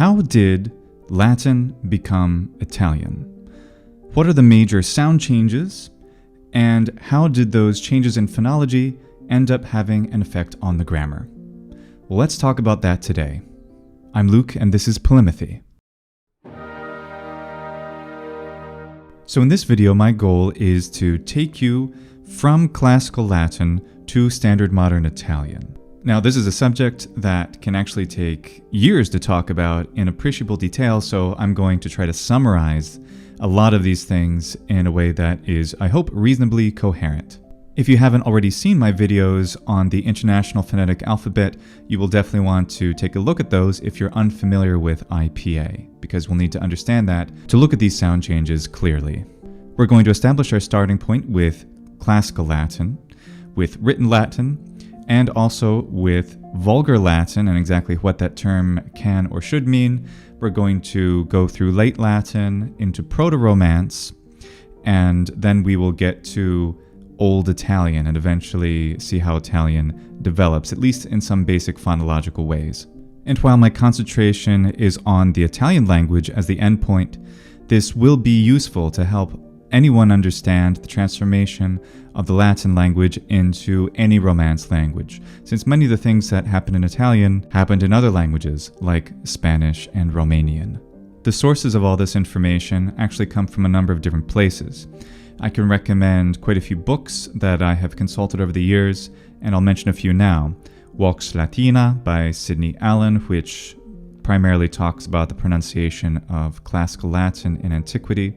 How did Latin become Italian? What are the major sound changes? And how did those changes in phonology end up having an effect on the grammar? Well, let's talk about that today. I'm Luke, and this is Polymathy. So in this video, my goal is to take you from classical Latin to standard modern Italian. Now, this is a subject that can actually take years to talk about in appreciable detail, so I'm going to try to summarize a lot of these things in a way that is, I hope, reasonably coherent. If you haven't already seen my videos on the International Phonetic Alphabet, you will definitely want to take a look at those if you're unfamiliar with IPA, because we'll need to understand that to look at these sound changes clearly. We're going to establish our starting point with Classical Latin, with Written Latin, and also with Vulgar Latin and exactly what that term can or should mean. We're going to go through Late Latin into Proto-Romance, and then we will get to Old Italian and eventually see how Italian develops, at least in some basic phonological ways. And while my concentration is on the Italian language as the endpoint, this will be useful to help anyone understand the transformation of the Latin language into any Romance language, since many of the things that happen in Italian happened in other languages, like Spanish and Romanian. The sources of all this information actually come from a number of different places. I can recommend quite a few books that I have consulted over the years, and I'll mention a few now. Vox Latina by Sidney, which primarily talks about the pronunciation of classical Latin in antiquity.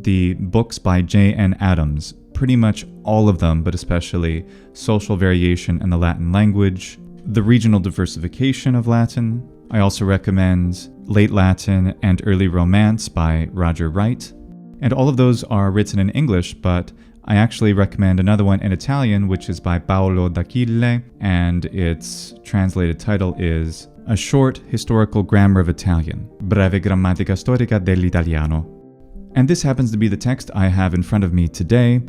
The books by J.N. Adams, pretty much all of them, but especially Social Variation in the Latin Language, The Regional Diversification of Latin. I also recommend Late Latin and Early Romance by Roger Wright. And all of those are written in English, but I actually recommend another one in Italian, which is by Paolo d'Achille, and its translated title is A Short Historical Grammar of Italian, Breve Grammatica Storica dell'Italiano. And this happens to be the text I have in front of me today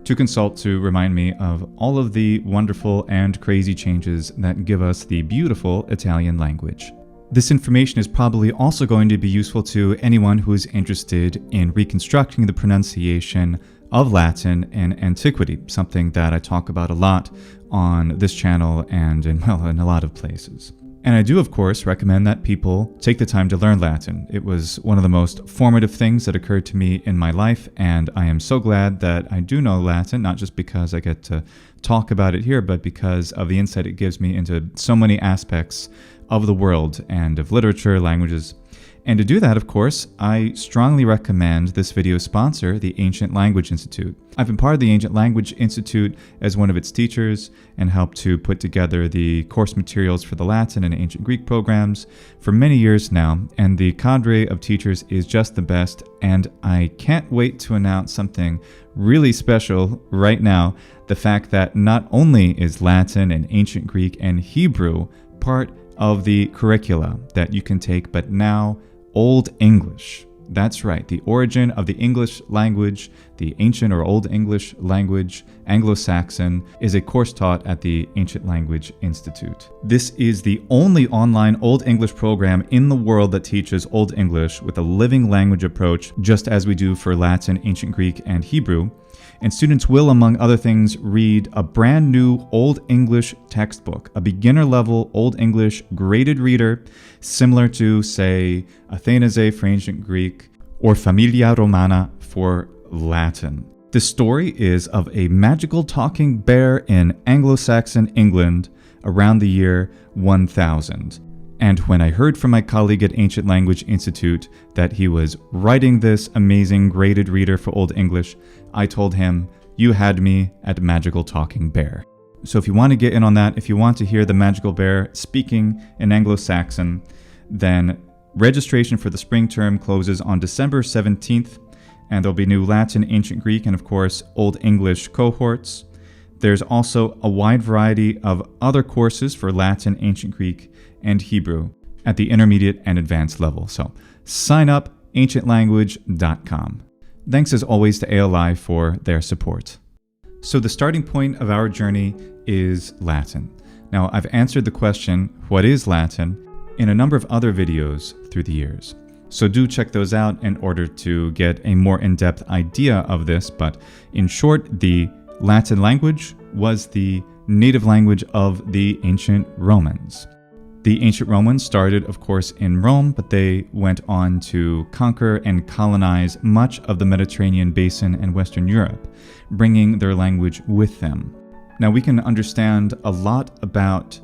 to consult to remind me of all of the wonderful and crazy changes that give us the beautiful Italian language. This information is probably also going to be useful to anyone who is interested in reconstructing the pronunciation of Latin in antiquity, something that I talk about a lot on this channel and in a lot of places. And I do, of course, recommend that people take the time to learn Latin. It was one of the most formative things that occurred to me in my life, and I am so glad that I do know Latin, not just because I get to talk about it here, but because of the insight it gives me into so many aspects of the world and of literature, languages. And to do that, of course, I strongly recommend this video's sponsor, the Ancient Language Institute. I've been part of the Ancient Language Institute as one of its teachers and helped to put together the course materials for the Latin and Ancient Greek programs for many years now, and the cadre of teachers is just the best, and I can't wait to announce something really special right now, the fact that not only is Latin and Ancient Greek and Hebrew part of the curricula that you can take, but now Old English. That's right, the origin of the English language, the ancient or Old English language, Anglo-Saxon, is a course taught at the Ancient Language Institute. This is the only online Old English program in the world that teaches Old English with a living language approach, just as we do for Latin, Ancient Greek, and Hebrew. And students will, among other things, read a brand new Old English textbook, a beginner-level Old English graded reader, similar to, say, Athanase for Ancient Greek or Familia Romana for Latin. The story is of a magical talking bear in Anglo-Saxon England around the year 1000. And when I heard from my colleague at Ancient Language Institute that he was writing this amazing graded reader for Old English, I told him, "You had me at Magical Talking Bear." So if you want to get in on that, if you want to hear the Magical Bear speaking in Anglo-Saxon, then registration for the spring term closes on December 17th, and there'll be new Latin, Ancient Greek, and of course, Old English cohorts. There's also a wide variety of other courses for Latin, Ancient Greek, and Hebrew at the intermediate and advanced level. So sign up, ancientlanguage.com. Thanks as always to ALI for their support. So the starting point of our journey is Latin. Now, I've answered the question, what is Latin? in a number of other videos through the years. So do check those out in order to get a more in-depth idea of this, but in short, the Latin language was the native language of the ancient Romans. The ancient Romans started, of course, in Rome, but they went on to conquer and colonize much of the Mediterranean basin and Western Europe, bringing their language with them. Now, we can understand a lot about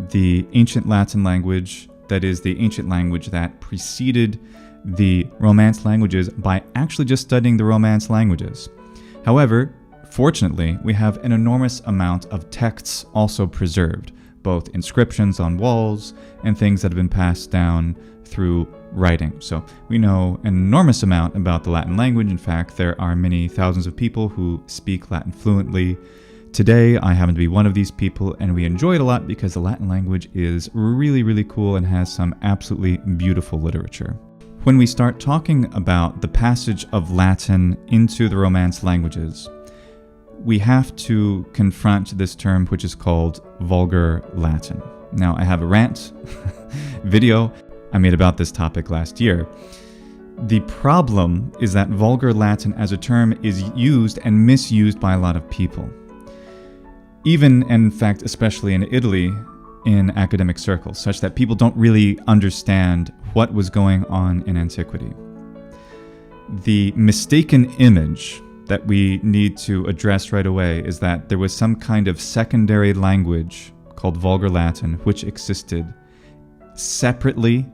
the ancient Latin language, that is, the ancient language that preceded the Romance languages, by actually just studying the Romance languages. However, fortunately, we have an enormous amount of texts also preserved, both inscriptions on walls and things that have been passed down through writing. So we know an enormous amount about the Latin language. In fact, there are many thousands of people who speak Latin fluently. Today, I happen to be one of these people, and we enjoy it a lot because the Latin language is really, really cool and has some absolutely beautiful literature. When we start talking about the passage of Latin into the Romance languages, we have to confront this term which is called Vulgar Latin. Now, I have a rant video I made about this topic last year. The problem is that Vulgar Latin as a term is used and misused by a lot of people. Even, and in fact, especially in Italy, in academic circles, such that people don't really understand what was going on in antiquity. The mistaken image that we need to address right away is that there was some kind of secondary language called Vulgar Latin, which existed separately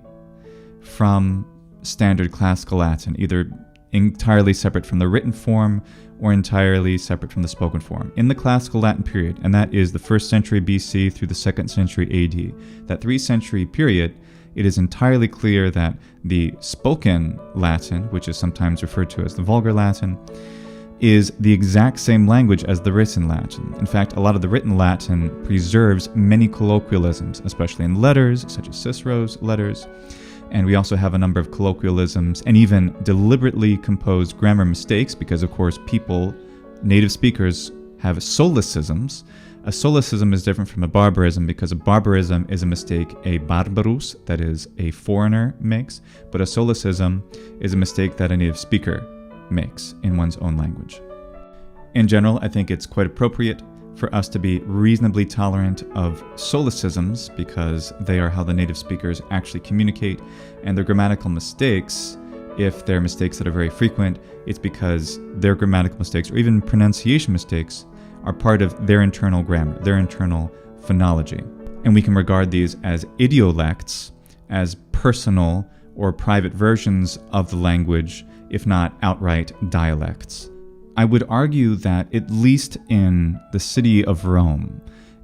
from standard classical Latin, either entirely separate from the written form or entirely separate from the spoken form, in the classical Latin period, and that is the 1st century BC through the 2nd century AD. That 3-century period, it is entirely clear that the spoken Latin, which is sometimes referred to as the Vulgar Latin, is the exact same language as the written Latin. In fact, a lot of the written Latin preserves many colloquialisms, especially in letters, such as Cicero's letters. And we also have a number of colloquialisms and even deliberately composed grammar mistakes because, of course, people, native speakers, have solecisms. A solecism is different from a barbarism because a barbarism is a mistake a barbarus, that is, a foreigner, makes, but a solecism is a mistake that a native speaker makes in one's own language. In general, I think it's quite appropriate for us to be reasonably tolerant of solecisms because they are how the native speakers actually communicate, and their grammatical mistakes, if they're mistakes that are very frequent, it's because their grammatical mistakes or even pronunciation mistakes are part of their internal grammar, their internal phonology. And we can regard these as idiolects, as personal or private versions of the language, if not outright dialects. I would argue that at least in the city of Rome,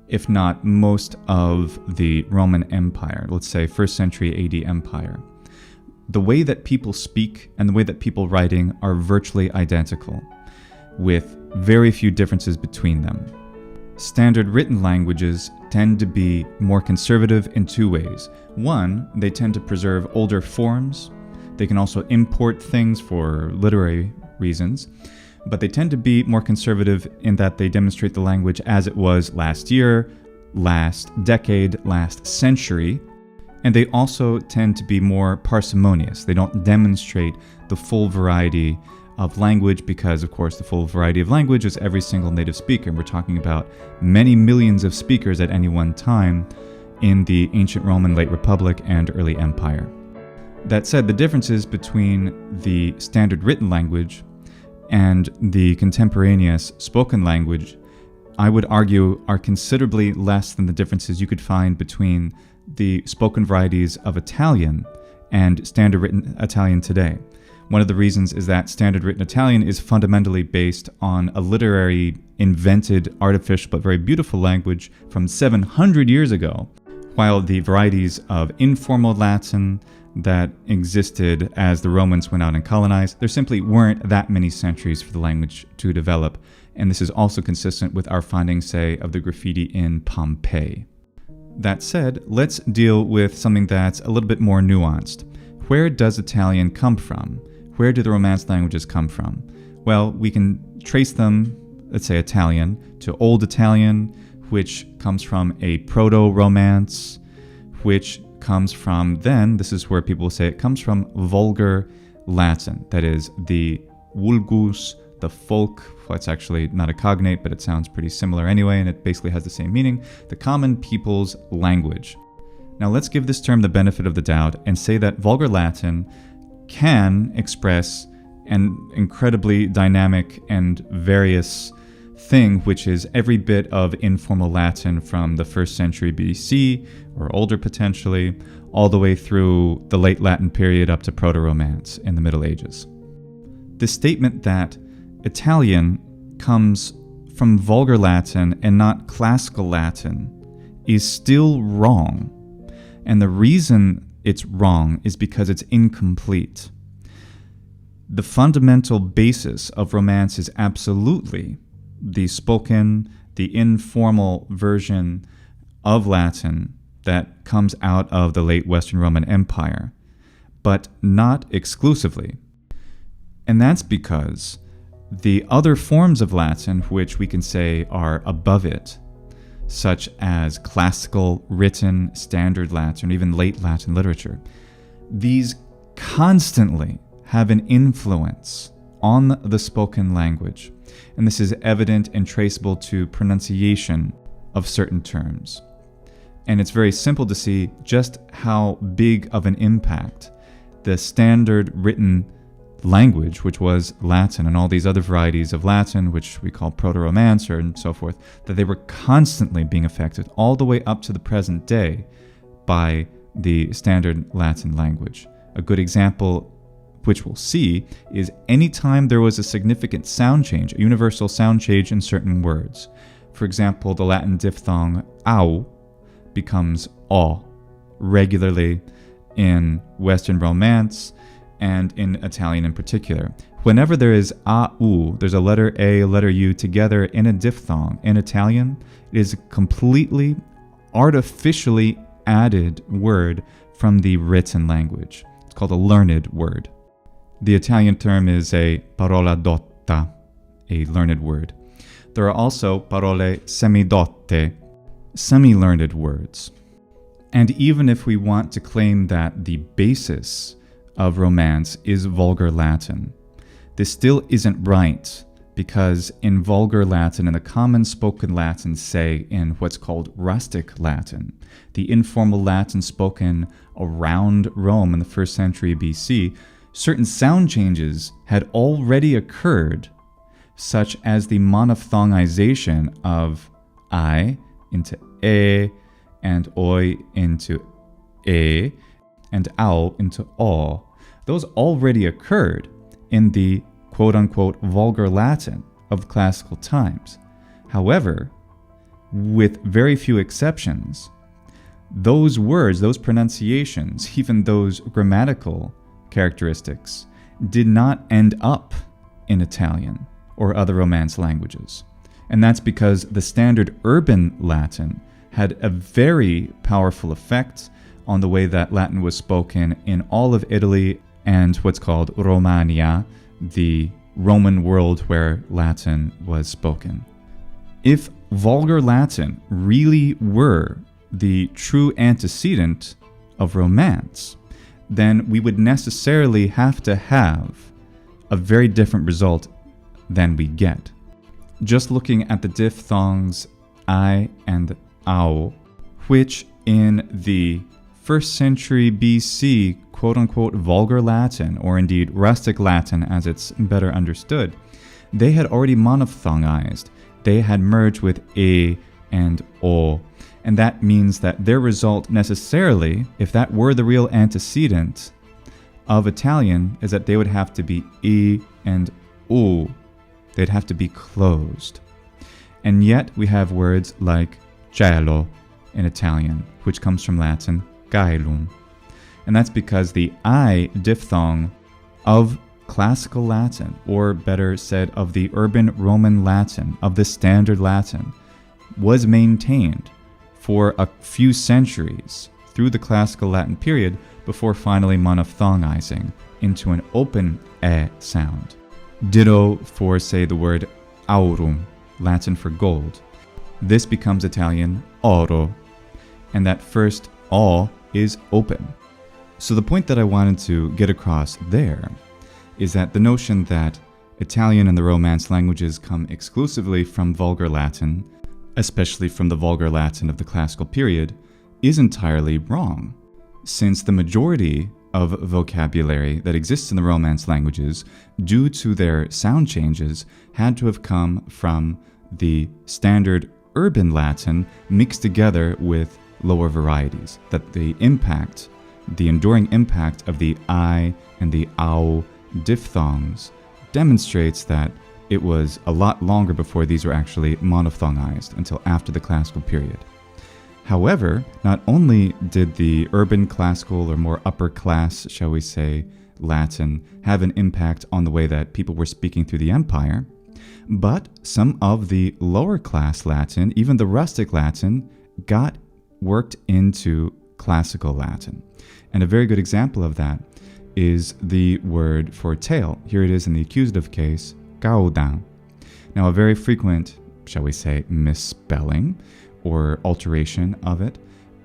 if not most of the Roman Empire, let's say 1st century AD Empire, the way that people speak and the way that people writing are virtually identical, with very few differences between them. Standard written languages tend to be more conservative in two ways. One, they tend to preserve older forms. They can also import things for literary reasons, but they tend to be more conservative in that they demonstrate the language as it was last year, last decade, last century, and they also tend to be more parsimonious. They don't demonstrate the full variety of language because, of course, the full variety of language is every single native speaker. We're talking about many millions of speakers at any one time in the ancient Roman late Republic and early Empire. That said, the differences between the standard written language and the contemporaneous spoken language, I would argue, are considerably less than the differences you could find between the spoken varieties of Italian and standard written Italian today. One of the reasons is that standard written Italian is fundamentally based on a literary, invented, artificial, but very beautiful language from 700 years ago, while the varieties of informal Latin that existed as the Romans went out and colonized, there simply weren't that many centuries for the language to develop, and this is also consistent with our findings, say, of the graffiti in Pompeii. That said, let's deal with something that's a little bit more nuanced. Where does Italian come from? Where do the Romance languages come from? Well, we can trace them, let's say Italian, to Old Italian, which comes from a Proto-Romance, which comes from then, this is where people say it comes from Vulgar Latin. That is the vulgus, the folk. Well, it's actually not a cognate, but it sounds pretty similar anyway, and it basically has the same meaning. The common people's language. Now let's give this term the benefit of the doubt and say that Vulgar Latin can express an incredibly dynamic and various thing, which is every bit of informal Latin from the 1st century BC, or older potentially, all the way through the late Latin period up to Proto-Romance in the Middle Ages. The statement that Italian comes from Vulgar Latin and not Classical Latin is still wrong. And the reason it's wrong is because it's incomplete. The fundamental basis of Romance is absolutely the spoken, the informal version of Latin that comes out of the late Western Roman Empire, but not exclusively. And that's because the other forms of Latin, which we can say are above it, such as classical, written, standard Latin, or even late Latin literature, these constantly have an influence on the spoken language. And this is evident and traceable to pronunciation of certain terms. And it's very simple to see just how big of an impact the standard written language, which was Latin, and all these other varieties of Latin, which we call Proto-Romance and so forth, that they were constantly being affected all the way up to the present day by the standard Latin language. A good example, which we'll see, is anytime there was a significant sound change, a universal sound change in certain words. For example, the Latin diphthong au becomes o regularly in Western Romance and in Italian in particular. Whenever there is au, there's a letter A, a letter U together in a diphthong. In Italian, it is a completely artificially added word from the written language. It's called a learned word. The Italian term is a parola dotta, a learned word. There are also parole semidotte, semi-learned words. And even if we want to claim that the basis of Romance is Vulgar Latin, this still isn't right, because in Vulgar Latin and the common spoken Latin, say in what's called rustic Latin, the informal Latin spoken around Rome in the 1st century BC, certain sound changes had already occurred, such as the monophthongization of I into E and Oi into E and Au into O. Those already occurred in the quote-unquote Vulgar Latin of classical times. However, with very few exceptions, those words, those pronunciations, even those grammatical characteristics, did not end up in Italian or other Romance languages. And that's because the standard urban Latin had a very powerful effect on the way that Latin was spoken in all of Italy and what's called Romania, the Roman world where Latin was spoken. If Vulgar Latin really were the true antecedent of Romance, then we would necessarily have to have a very different result than we get. Just looking at the diphthongs I and au, which in the 1st century BC quote-unquote Vulgar Latin, or indeed rustic Latin as it's better understood, they had already monophthongized. They had merged with E and O. And that means that their result necessarily, if that were the real antecedent of Italian, is that they would have to be E and U. They'd have to be closed. And yet we have words like cielo in Italian, which comes from Latin caelum. And that's because the I diphthong of classical Latin, or better said, of the urban Roman Latin, of the standard Latin, was maintained for a few centuries through the classical Latin period before finally monophthongizing into an open E sound. Ditto for, say, the word aurum, Latin for gold. This becomes Italian oro, and that first O is open. So the point that I wanted to get across there is that the notion that Italian and the Romance languages come exclusively from Vulgar Latin, especially from the Vulgar Latin of the classical period, is entirely wrong, since the majority of vocabulary that exists in the Romance languages, due to their sound changes, had to have come from the standard urban Latin mixed together with lower varieties, that the enduring impact of the I and the OW diphthongs demonstrates that it was a lot longer before these were actually monophthongized until after the classical period. However, not only did the urban classical or more upper class, shall we say, Latin have an impact on the way that people were speaking through the empire, but some of the lower class Latin, even the rustic Latin, got worked into classical Latin. And a very good example of that is the word for tail. Here it is in the accusative case, gauda. Now, a very frequent, shall we say, misspelling or alteration of it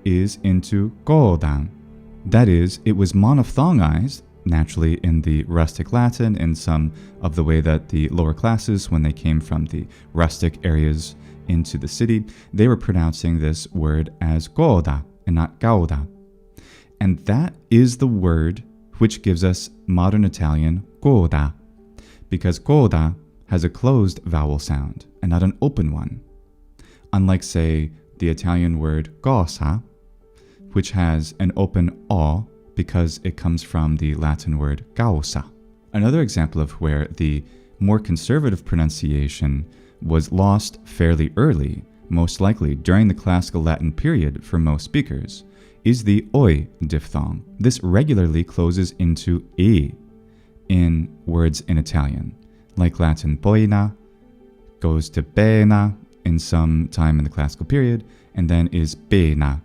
is into godan. That is, it was monophthongized naturally in the rustic Latin in some of the way that the lower classes, when they came from the rustic areas into the city, they were pronouncing this word as goda and not gauda. And that is the word which gives us modern Italian coda, because coda has a closed vowel sound and not an open one. Unlike, say, the Italian word cosa, which has an open o because it comes from the Latin word causa. Another example of where the more conservative pronunciation was lost fairly early, most likely during the classical Latin period for most speakers, is the oi diphthong. This regularly closes into e in words in Italian, like Latin poena goes to pena in some time in the classical period, and then is pena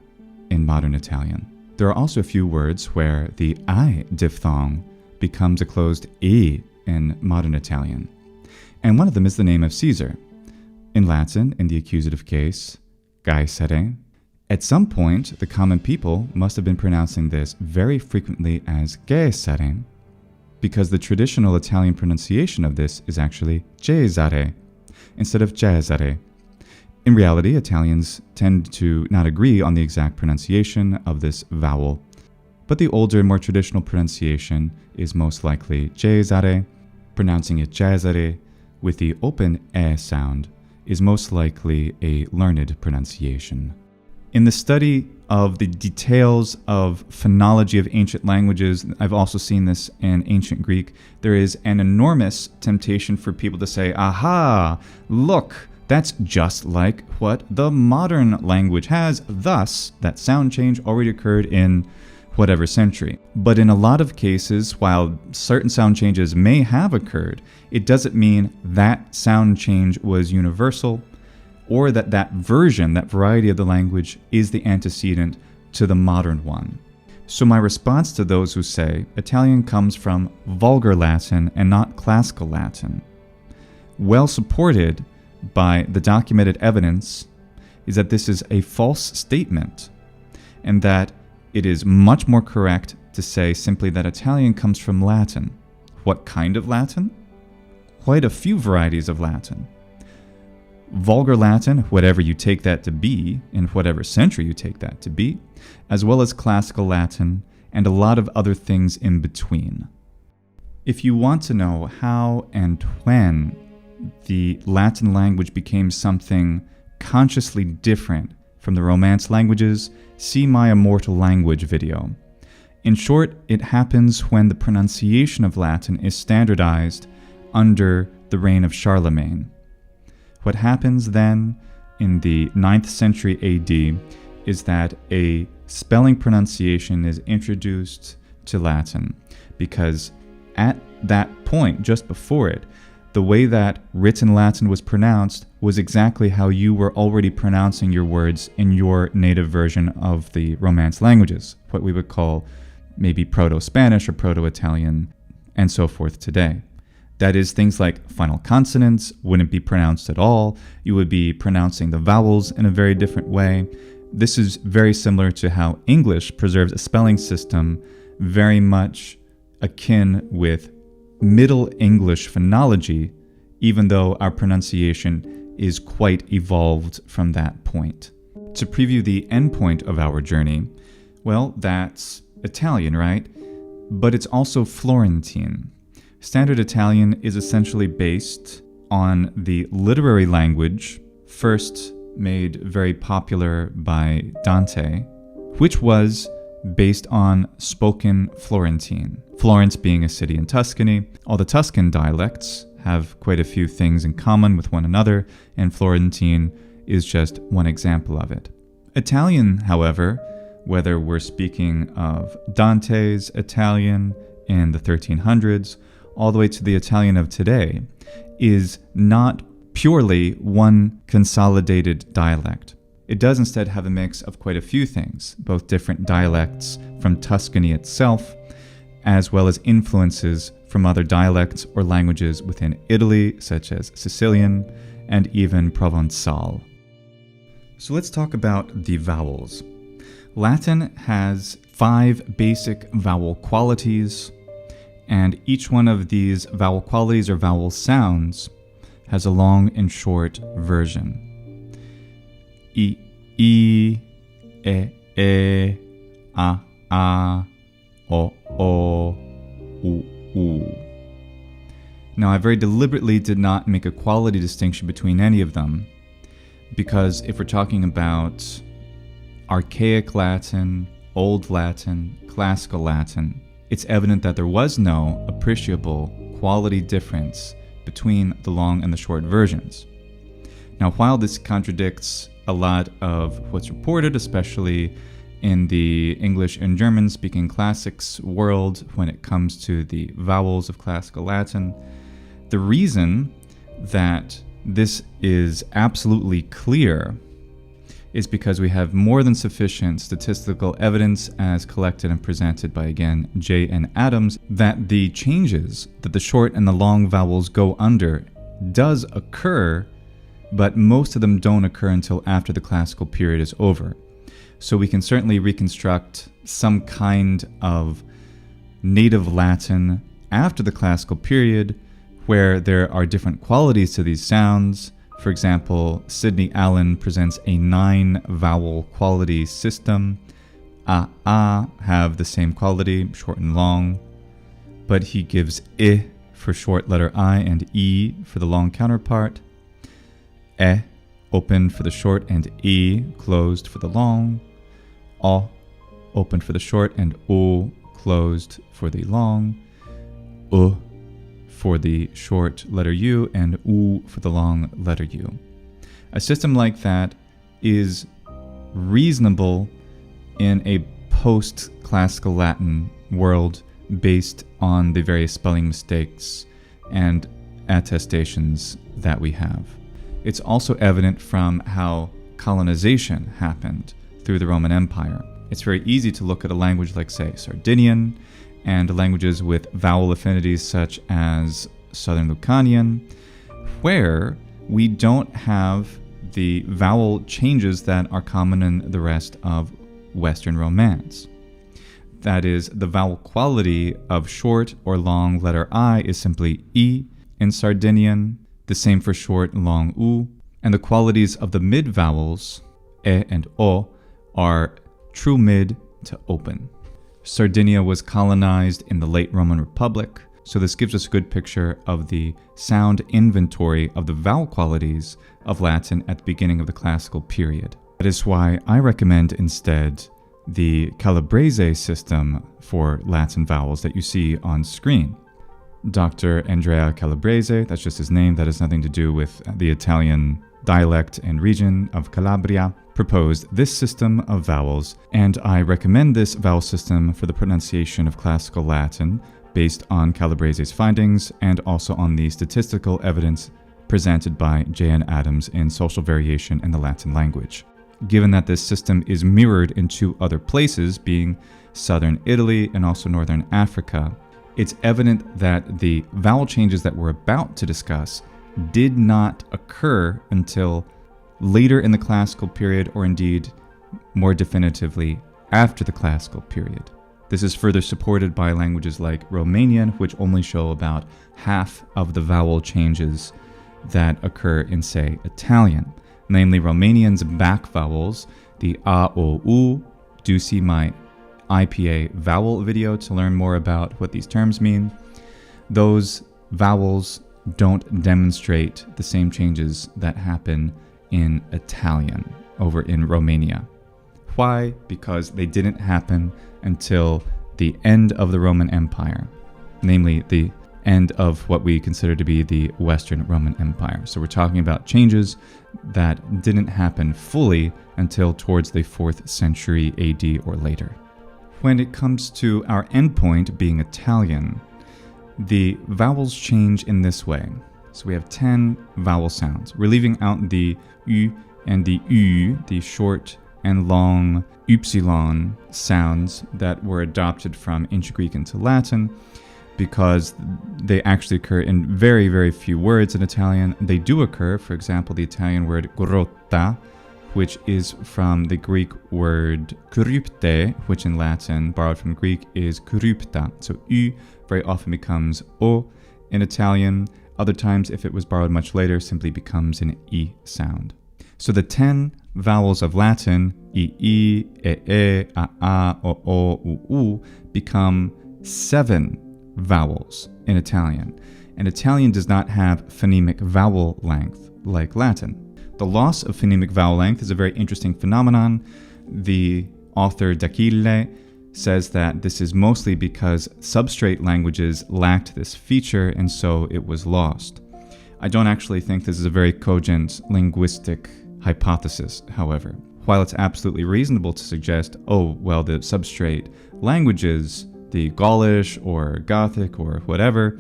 in modern Italian. There are also a few words where the I diphthong becomes a closed e in modern Italian. And one of them is the name of Caesar. In Latin, in the accusative case, Caesare, at some point, the common people must have been pronouncing this very frequently as Cesare, because the traditional Italian pronunciation of this is actually Cesare instead of Cesare. In reality, Italians tend to not agree on the exact pronunciation of this vowel, but the older and more traditional pronunciation is most likely Cesare. Pronouncing it Cesare with the open e sound is most likely a learned pronunciation. In the study of the details of phonology of ancient languages, I've also seen this in ancient Greek, there is an enormous temptation for people to say, aha, look, that's just like what the modern language has. Thus, that sound change already occurred in whatever century. But in a lot of cases, while certain sound changes may have occurred, it doesn't mean that sound change was universal, or that that version, that variety of the language, is the antecedent to the modern one. So my response to those who say Italian comes from Vulgar Latin and not Classical Latin, well supported by the documented evidence, is that this is a false statement, and that it is much more correct to say simply that Italian comes from Latin. What kind of Latin? Quite a few varieties of Latin. Vulgar Latin, whatever you take that to be, in whatever century you take that to be, as well as Classical Latin, and a lot of other things in between. If you want to know how and when the Latin language became something consciously different from the Romance languages, see my Immortal Language video. In short, it happens when the pronunciation of Latin is standardized under the reign of Charlemagne. What happens then in the 9th century AD is that a spelling pronunciation is introduced to Latin, because at that point, just before it, the way that written Latin was pronounced was exactly how you were already pronouncing your words in your native version of the Romance languages, what we would call maybe Proto-Spanish or Proto-Italian, and so forth today. That is, things like final consonants wouldn't be pronounced at all. You would be pronouncing the vowels in a very different way. This is very similar to how English preserves a spelling system very much akin with Middle English phonology, even though our pronunciation is quite evolved from that point. To preview the endpoint of our journey, well, that's Italian, right? But it's also Florentine. Standard Italian is essentially based on the literary language, first made very popular by Dante, which was based on spoken Florentine. Florence being a city in Tuscany, all the Tuscan dialects have quite a few things in common with one another, and Florentine is just one example of it. Italian, however, whether we're speaking of Dante's Italian in the 1300s, all the way to the Italian of today, is not purely one consolidated dialect. It does instead have a mix of quite a few things, both different dialects from Tuscany itself, as well as influences from other dialects or languages within Italy, such as Sicilian and even Provençal. So let's talk about the vowels. Latin has 5 basic vowel qualities, and each one of these vowel qualities or vowel sounds has a long and short version. I, e, a, o, u. Now, I very deliberately did not make a quality distinction between any of them, because if we're talking about archaic Latin, Old Latin, Classical Latin, it's evident that there was no appreciable quality difference between the long and the short versions. Now, while this contradicts a lot of what's reported, especially in the English and German-speaking classics world when it comes to the vowels of Classical Latin, the reason that this is absolutely clear is because we have more than sufficient statistical evidence, as collected and presented by, again, J.N. Adams, that the changes that the short and the long vowels go under does occur, but most of them don't occur until after the classical period is over. So we can certainly reconstruct some kind of native Latin after the classical period, where there are different qualities to these sounds. For example, Sidney Allen presents a 9-vowel quality system. A have the same quality, short and long, but he gives I for short letter I and E for the long counterpart. E, open for the short, and E, closed for the long. O, open for the short, and U, closed for the long. U, for the short letter U, and U for the long letter U. A system like that is reasonable in a post-classical Latin world based on the various spelling mistakes and attestations that we have. It's also evident from how colonization happened through the Roman Empire. It's very easy to look at a language like, say, Sardinian, and languages with vowel affinities such as Southern Lucanian, where we don't have the vowel changes that are common in the rest of Western Romance. That is, the vowel quality of short or long letter I is simply E in Sardinian, the same for short and long U, and the qualities of the mid vowels, E and O, are true mid to open. Sardinia was colonized in the late Roman Republic, so this gives us a good picture of the sound inventory of the vowel qualities of Latin at the beginning of the classical period. That is why I recommend instead the Calabrese system for Latin vowels that you see on screen. Dr. Andrea Calabrese, that's just his name, that has nothing to do with the Italian dialect and region of Calabria, proposed this system of vowels, and I recommend this vowel system for the pronunciation of Classical Latin based on Calabrese's findings and also on the statistical evidence presented by J.N. Adams in Social Variation in the Latin Language. Given that this system is mirrored in 2 other places, being southern Italy and also northern Africa, it's evident that the vowel changes that we're about to discuss did not occur until later in the classical period, or indeed more definitively after the classical period. This is further supported by languages like Romanian, which only show about half of the vowel changes that occur in, say, Italian. Namely, Romanian's back vowels, the a, o, u. Do see my IPA vowel video to learn more about what these terms mean. Those vowels don't demonstrate the same changes that happen in Italian over in Romania. Why? Because they didn't happen until the end of the Roman Empire, namely the end of what we consider to be the Western Roman Empire. So we're talking about changes that didn't happen fully until towards the 4th century AD or later. When it comes to our endpoint being Italian, the vowels change in this way. So we have 10 vowel sounds. We're leaving out the U and the U, the short and long upsilon sounds that were adopted from ancient Greek into Latin, because they actually occur in very, very few words in Italian. They do occur, for example, the Italian word grotta, which is from the Greek word crypte, which in Latin, borrowed from Greek, is crypta. So U very often becomes O in Italian. Other times, if it was borrowed much later, simply becomes an E sound. So the 10 vowels of Latin, I, e, a, o, u, become 7 vowels in Italian. And Italian does not have phonemic vowel length like Latin. The loss of phonemic vowel length is a very interesting phenomenon. The author D'Achille says that this is mostly because substrate languages lacked this feature, and so it was lost. I don't actually think this is a very cogent linguistic hypothesis, however. While it's absolutely reasonable to suggest, oh, well, the substrate languages, the Gaulish or Gothic or whatever,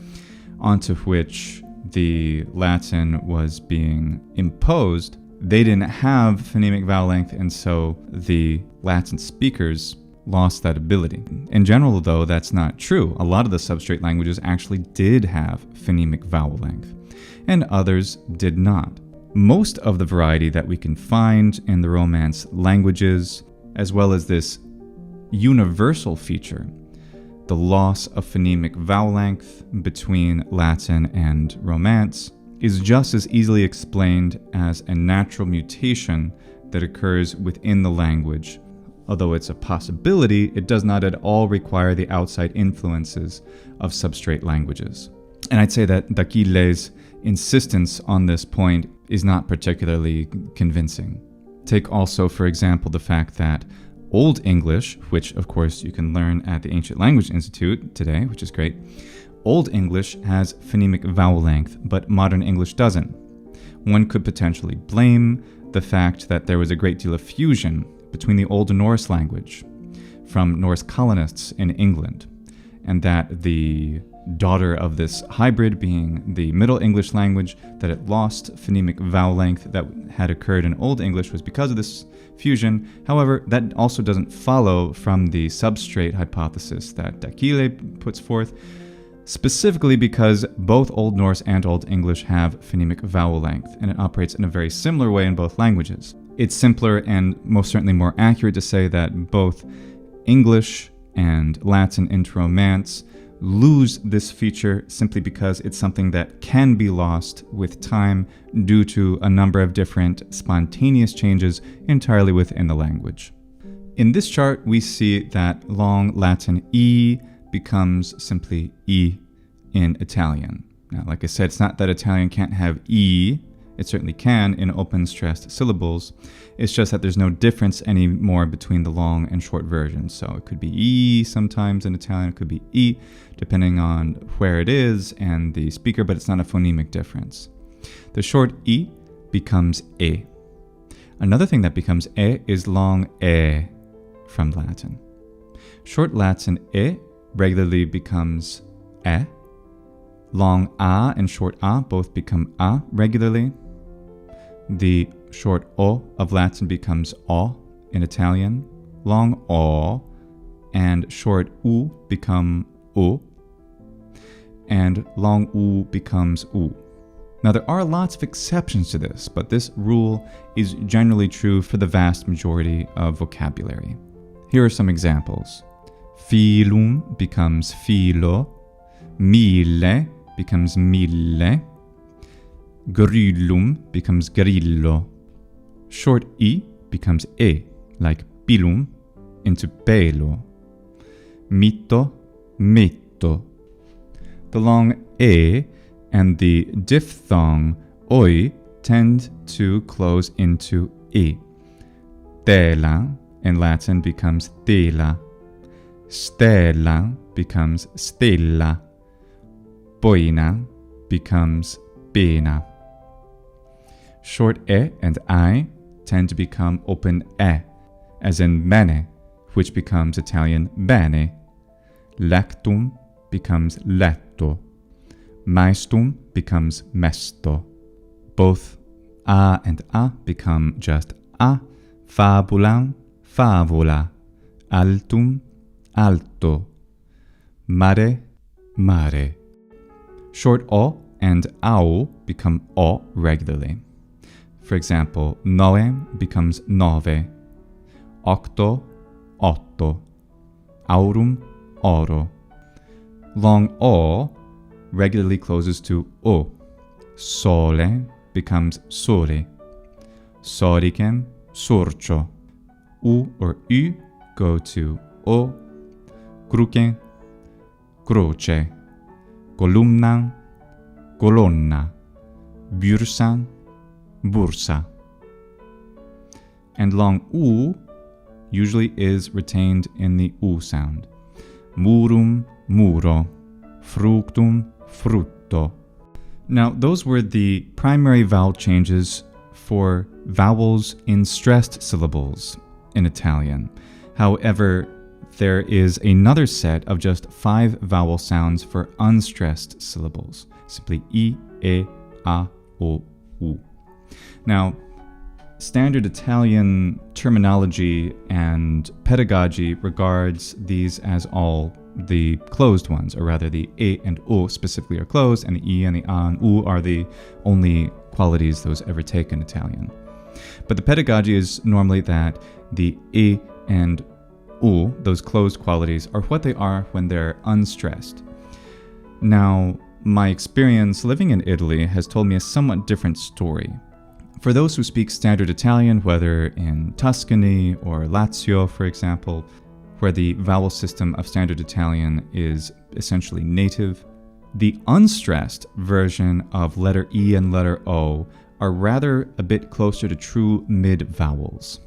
onto which the Latin was being imposed, they didn't have phonemic vowel length, and so the Latin speakers lost that ability. In general, though, that's not true. A lot of the substrate languages actually did have phonemic vowel length, and others did not. Most of the variety that we can find in the Romance languages, as well as this universal feature, the loss of phonemic vowel length between Latin and Romance, is just as easily explained as a natural mutation that occurs within the language. Although it's a possibility, it does not at all require the outside influences of substrate languages. And I'd say that D'Achille's insistence on this point is not particularly convincing. Take also, for example, the fact that Old English, which of course you can learn at the Ancient Language Institute today, which is great, Old English has phonemic vowel length, but Modern English doesn't. One could potentially blame the fact that there was a great deal of fusion between the Old Norse language from Norse colonists in England, and that the daughter of this hybrid being the Middle English language, that it lost phonemic vowel length that had occurred in Old English was because of this fusion. However, that also doesn't follow from the substrate hypothesis that D'Achille puts forth, specifically because both Old Norse and Old English have phonemic vowel length, and it operates in a very similar way in both languages. It's simpler and most certainly more accurate to say that both English and Latin into Romance lose this feature simply because it's something that can be lost with time due to a number of different spontaneous changes entirely within the language. In this chart, we see that long Latin E becomes simply E in Italian. Now, like I said, it's not that Italian can't have E. It certainly can in open stressed syllables. It's just that there's no difference anymore between the long and short versions. So it could be E sometimes in Italian, it could be E, depending on where it is and the speaker, but it's not a phonemic difference. The short E becomes E. Another thing that becomes E is long E from Latin. Short Latin E regularly becomes E. Long A and short A both become A regularly. The short O of Latin becomes O in Italian. Long O and short U become U. And long U becomes U. Now, there are lots of exceptions to this, but this rule is generally true for the vast majority of vocabulary. Here are some examples. Filum becomes filo, mille becomes mille, grillum becomes grillo. Short E becomes E, like pilum, into pelo. Mito, metto. The long E and the diphthong oi tend to close into E. Tela in Latin becomes tela. Stella becomes stella. Boina becomes pena. Short E and I tend to become open E, as in bene, which becomes Italian bene. Lectum becomes letto. Maestum becomes mesto. Both A and A become just A. Fabulam, favola. Altum, alto. Mare, mare. Short O and AU become O regularly. For example, noe becomes nove. Octo, otto. Aurum, oro. Long O regularly closes to O. Sole becomes sole. Soricem, sorcio. U or U go to O. Cruce, croce. Columna, colonna. Bursa, bursa. And long U usually is retained in the U sound. Murum, muro. Fructum, frutto. Now, those were the primary vowel changes for vowels in stressed syllables in Italian. However, there is another set of just 5 vowel sounds for unstressed syllables, simply I, E, A, O, U. Now, standard Italian terminology and pedagogy regards these as all the closed ones, or rather the E and O specifically are closed, and the I and the A and U are the only qualities those ever take in Italian. But the pedagogy is normally that the E and U, those closed qualities, are what they are when they're unstressed. Now, my experience living in Italy has told me a somewhat different story. For those who speak standard Italian, whether in Tuscany or Lazio, for example, where the vowel system of standard Italian is essentially native, the unstressed version of letter E and letter O are rather a bit closer to true mid-vowels.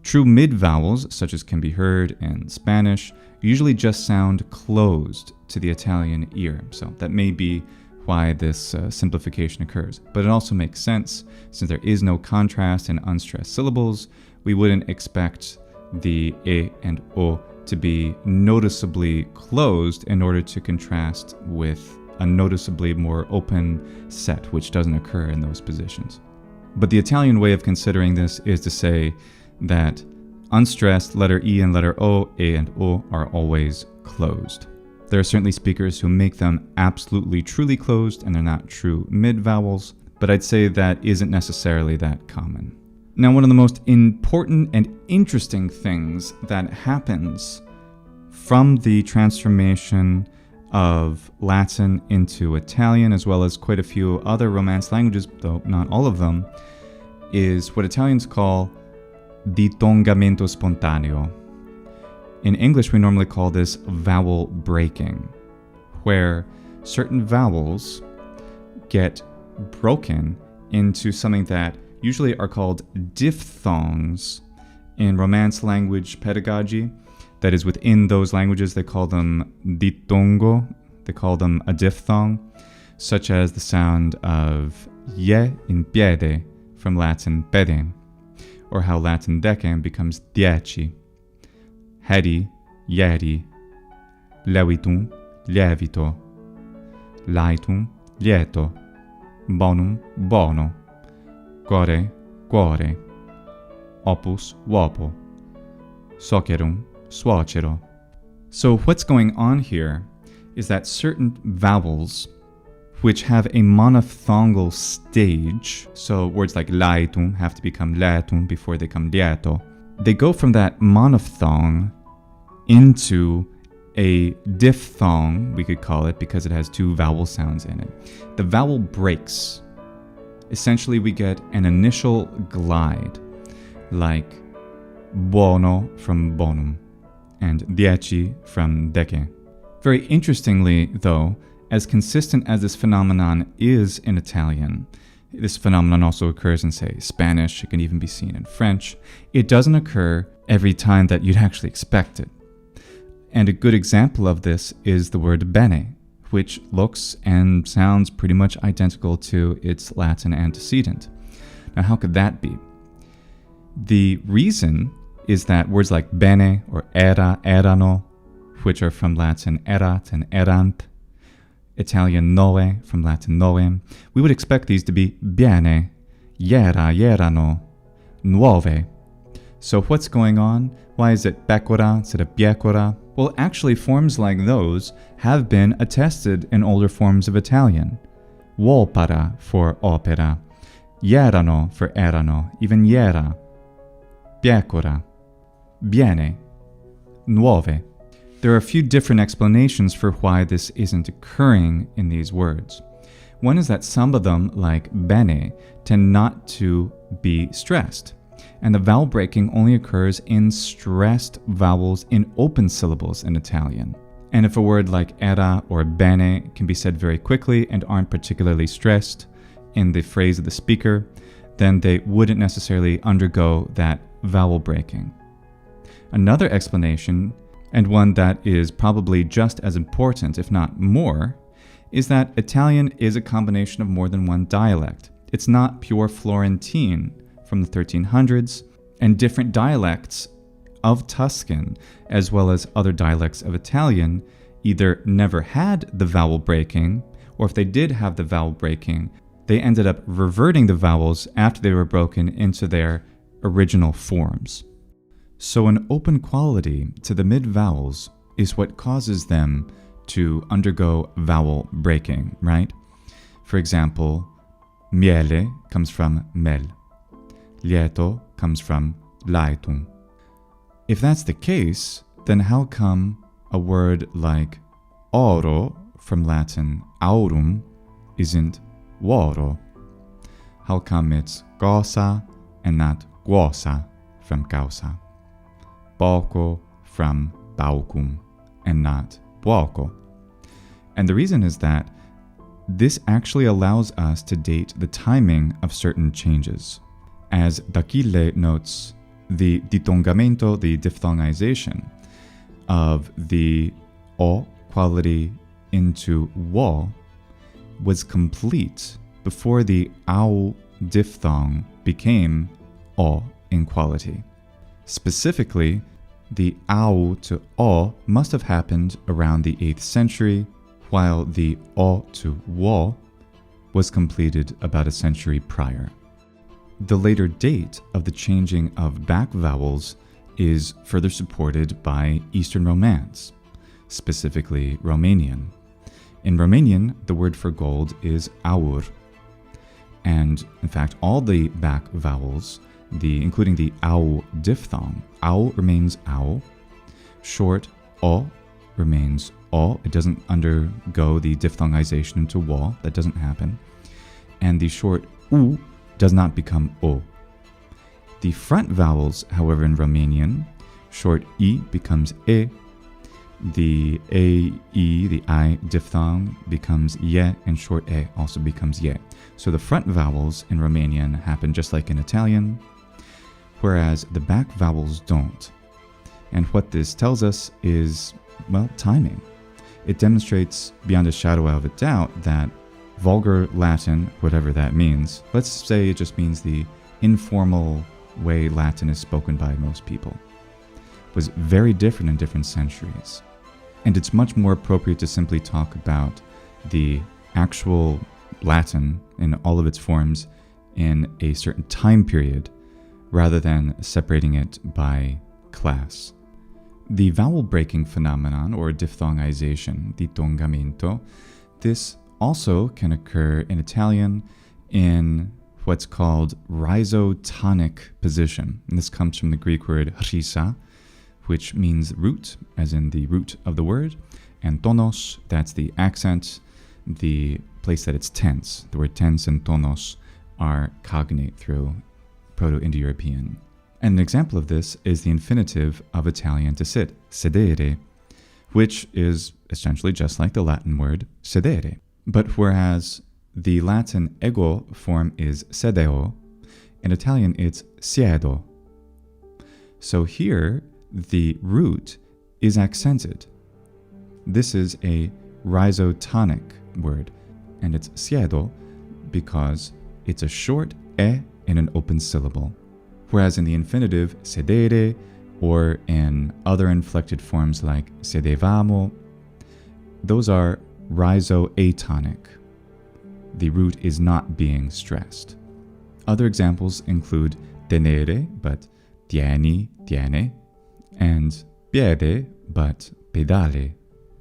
True mid-vowels, such as can be heard in Spanish, usually just sound closed to the Italian ear, so that may be why this simplification occurs. But it also makes sense, since there is no contrast in unstressed syllables, we wouldn't expect the E and O to be noticeably closed in order to contrast with a noticeably more open set, which doesn't occur in those positions. But the Italian way of considering this is to say that unstressed letter E and letter O, A and O, are always closed. There are certainly speakers who make them absolutely truly closed and they're not true mid-vowels, but I'd say that isn't necessarily that common. Now, one of the most important and interesting things that happens from the transformation of Latin into Italian, as well as quite a few other Romance languages, though not all of them, is what Italians call ditongamento spontaneo. In English, we normally call this vowel breaking, where certain vowels get broken into something that usually are called diphthongs in Romance language pedagogy. That is, within those languages, they call them ditongo, they call them a diphthong, such as the sound of ye in piede from Latin pedem, or how Latin decem becomes dieci, hedi, ieri, levitum, lievito, laetum, lieto, bonum, bono, core, cuore, opus, uopo, socerum, suocero. So what's going on here is that certain vowels which have a monophthongal stage. So words like laetum have to become laetum before they come lieto. They go from that monophthong into a diphthong, we could call it, because it has two vowel sounds in it. The vowel breaks. Essentially, we get an initial glide, like buono from bonum and 10 from dece. Very interestingly, though, as consistent as this phenomenon is in Italian, this phenomenon also occurs in, say, Spanish. It can even be seen in French. It doesn't occur every time that you'd actually expect it. And a good example of this is the word bene, which looks and sounds pretty much identical to its Latin antecedent. Now, how could that be? The reason is that words like bene or era, erano, which are from Latin erat and erant, Italian noe from Latin noem, we would expect these to be biene, iera, ierano, nuove. So what's going on? Why is it pecora instead of piecora? Well, actually, forms like those have been attested in older forms of Italian. Volpara for opera, ierano for erano, even iera, piecora, biene, nuove. There are a few different explanations for why this isn't occurring in these words. One is that some of them, like bene, tend not to be stressed, and the vowel breaking only occurs in stressed vowels in open syllables in Italian. And if a word like era or bene can be said very quickly and aren't particularly stressed in the phrase of the speaker, then they wouldn't necessarily undergo that vowel breaking. Another explanation, and one that is probably just as important, if not more, is that Italian is a combination of more than one dialect. It's not pure Florentine from the 1300s, and different dialects of Tuscan, as well as other dialects of Italian, either never had the vowel breaking, or if they did have the vowel breaking, they ended up reverting the vowels after they were broken into their original forms. So an open quality to the mid-vowels is what causes them to undergo vowel breaking, right? For example, miele comes from mel. Lieto comes from laetum. If that's the case, then how come a word like oro from Latin aurum isn't vuoro? How come it's causa and not quosa from causa? Pauco from paucum and not puoco? And the reason is that this actually allows us to date the timing of certain changes. As D'Achille notes, the ditongamento, the diphthongization of the o quality into wo was complete before the au diphthong became o in quality. Specifically, the au to o must have happened around the 8th century, while the o to wo was completed about a century prior. The later date of the changing of back vowels is further supported by Eastern Romance, specifically Romanian. In Romanian, the word for gold is aur, and in fact all the back vowels, including the au diphthong, au remains au, short o remains o, it doesn't undergo the diphthongization into wo, that doesn't happen, and the short u does not become o. The front vowels, however, in Romanian, short I becomes e, the a, e, the I diphthong becomes ye, and short e also becomes ye. So the front vowels in Romanian happen just like in Italian, whereas the back vowels don't. And what this tells us is, well, timing. It demonstrates beyond a shadow of a doubt that Vulgar Latin, whatever that means, let's say it just means the informal way Latin is spoken by most people, was very different in different centuries. And it's much more appropriate to simply talk about the actual Latin in all of its forms in a certain time period, rather than separating it by class. The vowel breaking phenomenon, or diphthongization, ditongamento, this also can occur in Italian in what's called rhizotonic position. And this comes from the Greek word rhisa, which means root, as in the root of the word, and tonos, that's the accent, the place that it's tense. The word tense and tonos are cognate through Proto-Indo-European. And an example of this is the infinitive of Italian to sit, sedere, which is essentially just like the Latin word sedere. But whereas the Latin ego form is sedeo, in Italian it's siedo. So here, the root is accented. This is a rhizotonic word, and it's siedo because it's a short e in an open syllable. Whereas in the infinitive sedere, or in other inflected forms like sedevamo, those are rhizoatonic. The root is not being stressed. Other examples include tenere, but tieni, tiene, and piede, but pedale.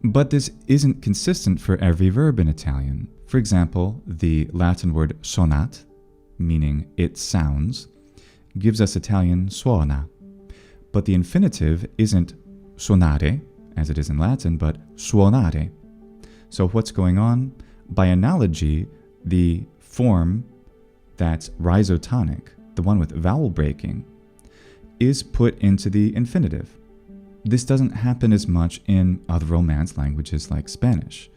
But this isn't consistent for every verb in Italian. For example, the Latin word sonat, meaning it sounds, gives us Italian suona. But the infinitive isn't sonare, as it is in Latin, but suonare. So what's going on? By analogy, the form that's rhizotonic, the one with vowel breaking, is put into the infinitive. This doesn't happen as much in other Romance languages like Spanish.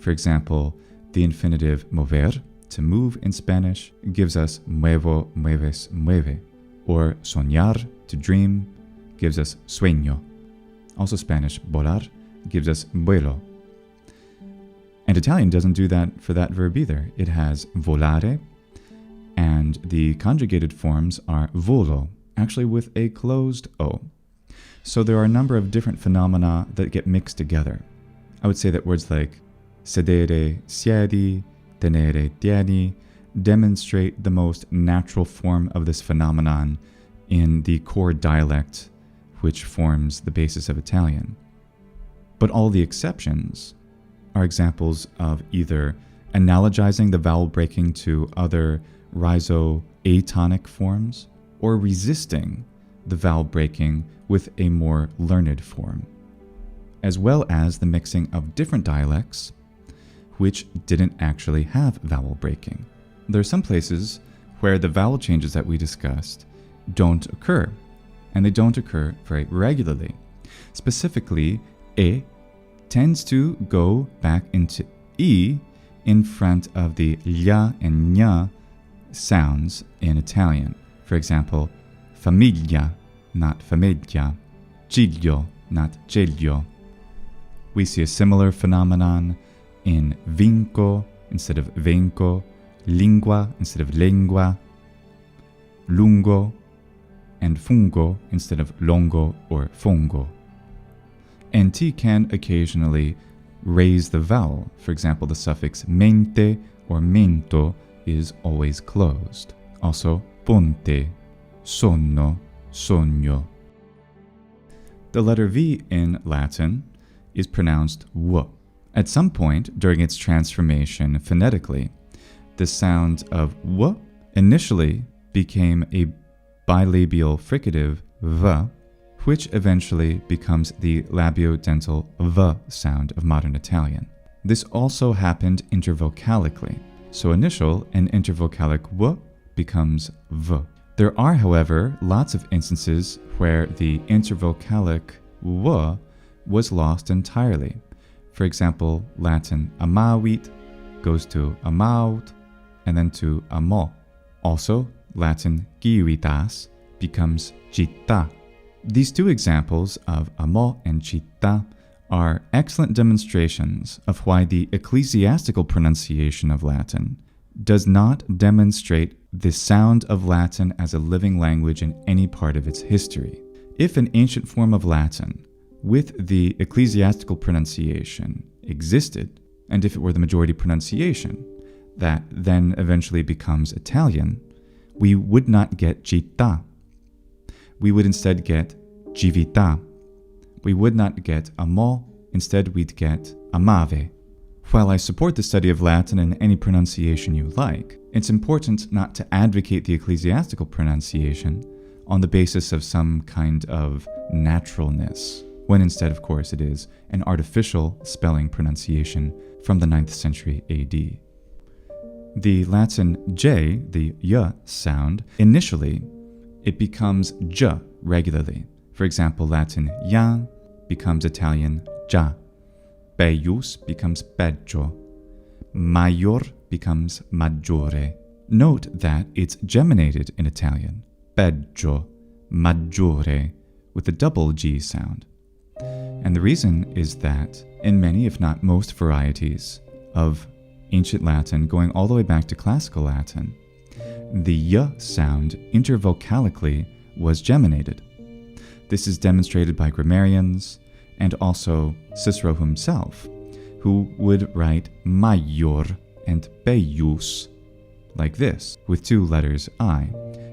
For example, the infinitive mover, to move in Spanish, gives us muevo, mueves, mueve. Or soñar, to dream, gives us sueño. Also Spanish volar gives us vuelo. And Italian doesn't do that for that verb either. It has volare, and the conjugated forms are volo, actually with a closed O. So there are a number of different phenomena that get mixed together. I would say that words like sedere, siedi, tenere, tieni demonstrate the most natural form of this phenomenon in the core dialect which forms the basis of Italian. But all the exceptions are examples of either analogizing the vowel breaking to other rhizoatonic forms or resisting the vowel breaking with a more learned form, as well as the mixing of different dialects which didn't actually have vowel breaking. There are some places where the vowel changes that we discussed don't occur, and they don't occur very regularly. Specifically, e tends to go back into e in front of the lia and ñ sounds in Italian. For example, famiglia, not famiglia, ciglio, not ceglio. We see a similar phenomenon in vinco instead of venco, lingua instead of lengua, lungo, and fungo instead of longo or fongo. And T can occasionally raise the vowel. For example, the suffix mente or mento is always closed. Also, ponte, sonno, sogno. The letter V in Latin is pronounced w. At some point during its transformation phonetically, the sound of w initially became a bilabial fricative v, which eventually becomes the labiodental v sound of modern Italian. This also happened intervocalically. So initial and intervocalic w becomes v. There are, however, lots of instances where the intervocalic w was lost entirely. For example, Latin amavit goes to amaut and then to amo. Also, Latin civitas becomes città. These two examples of amo and città are excellent demonstrations of why the ecclesiastical pronunciation of Latin does not demonstrate the sound of Latin as a living language in any part of its history. If an ancient form of Latin with the ecclesiastical pronunciation existed, and if it were the majority pronunciation that then eventually becomes Italian, we would not get città. We would instead get cività. We would not get amo, instead we'd get amave. While I support the study of Latin in any pronunciation you like, it's important not to advocate the ecclesiastical pronunciation on the basis of some kind of naturalness, when instead, of course, it is an artificial spelling pronunciation from the 9th century AD. The Latin J, the Y sound, initially, it becomes J regularly. For example, Latin ja becomes Italian già. Peius becomes peggio. Maior becomes maggiore. Note that it's geminated in Italian, peggio, maggiore, with a double G sound. And the reason is that in many, if not most varieties of ancient Latin, going all the way back to classical Latin, the y sound intervocalically was geminated. This is demonstrated by grammarians and also Cicero himself, who would write maior and peius like this, with two letters I,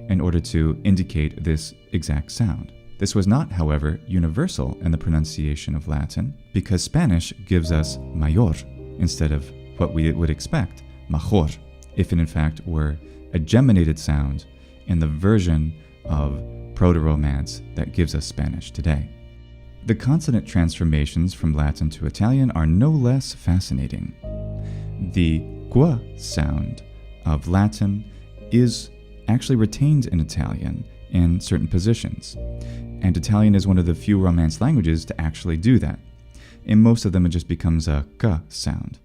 in order to indicate this exact sound. This was not, however, universal in the pronunciation of Latin, because Spanish gives us mayor instead of what we would expect, major, if it in fact were a geminated sound in the version of Proto-Romance that gives us Spanish today. The consonant transformations from Latin to Italian are no less fascinating. The qu sound of Latin is actually retained in Italian in certain positions, and Italian is one of the few Romance languages to actually do that. In most of them, it just becomes a k sound.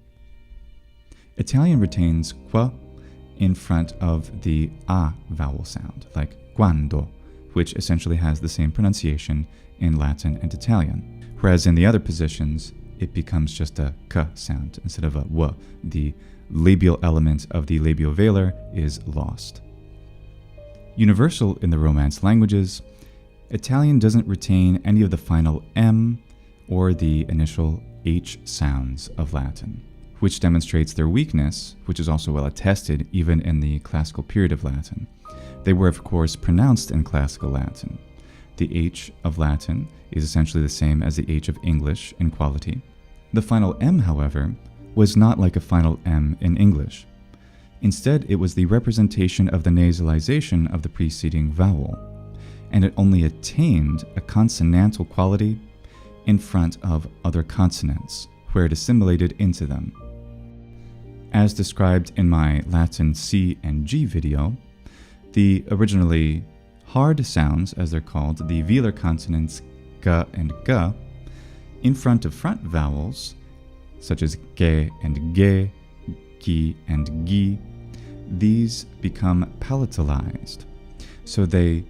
Italian retains qu in front of the a vowel sound, like quando, which essentially has the same pronunciation in Latin and Italian. Whereas in the other positions, it becomes just a k sound instead of a w. The labial element of the labiovelar is lost. Universal in the Romance languages, Italian doesn't retain any of the final M or the initial H sounds of Latin, which demonstrates their weakness, which is also well attested even in the classical period of Latin. They were, of course, pronounced in classical Latin. The H of Latin is essentially the same as the H of English in quality. The final M, however, was not like a final M in English. Instead, it was the representation of the nasalization of the preceding vowel, and it only attained a consonantal quality in front of other consonants, where it assimilated into them. As described in my Latin C and G video, the originally hard sounds, as they're called, the velar consonants g and g, in front of front vowels, such as ge and ge, gi and gi, these become palatalized. So they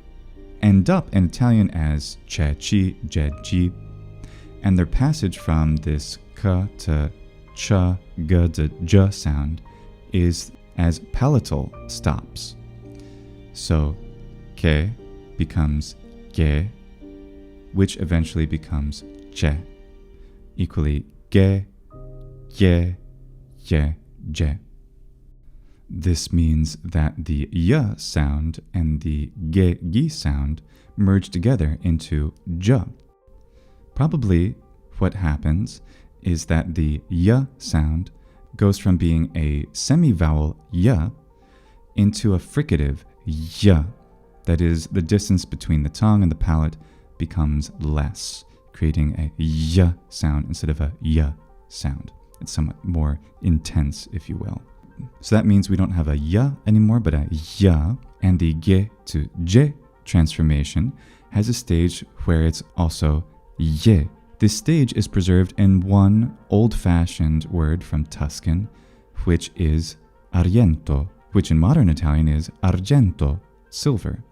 end up in Italian as che, chi, je, ji, and their passage from this k to ch, g to j sound is as palatal stops. So ke becomes ge, which eventually becomes che. Equally ge, ye, ye, je. This means that the y sound and the ge, gi sound merge together into j. Probably what happens is that the y sound goes from being a semivowel y into a fricative y. That is, the distance between the tongue and the palate becomes less, creating a y sound instead of a y sound. It's somewhat more intense, if you will. So that means we don't have a y anymore, but a y, and the ge to je transformation has a stage where it's also ye. This stage is preserved in one old-fashioned word from Tuscan, which is argento, which in modern Italian is argento, silver,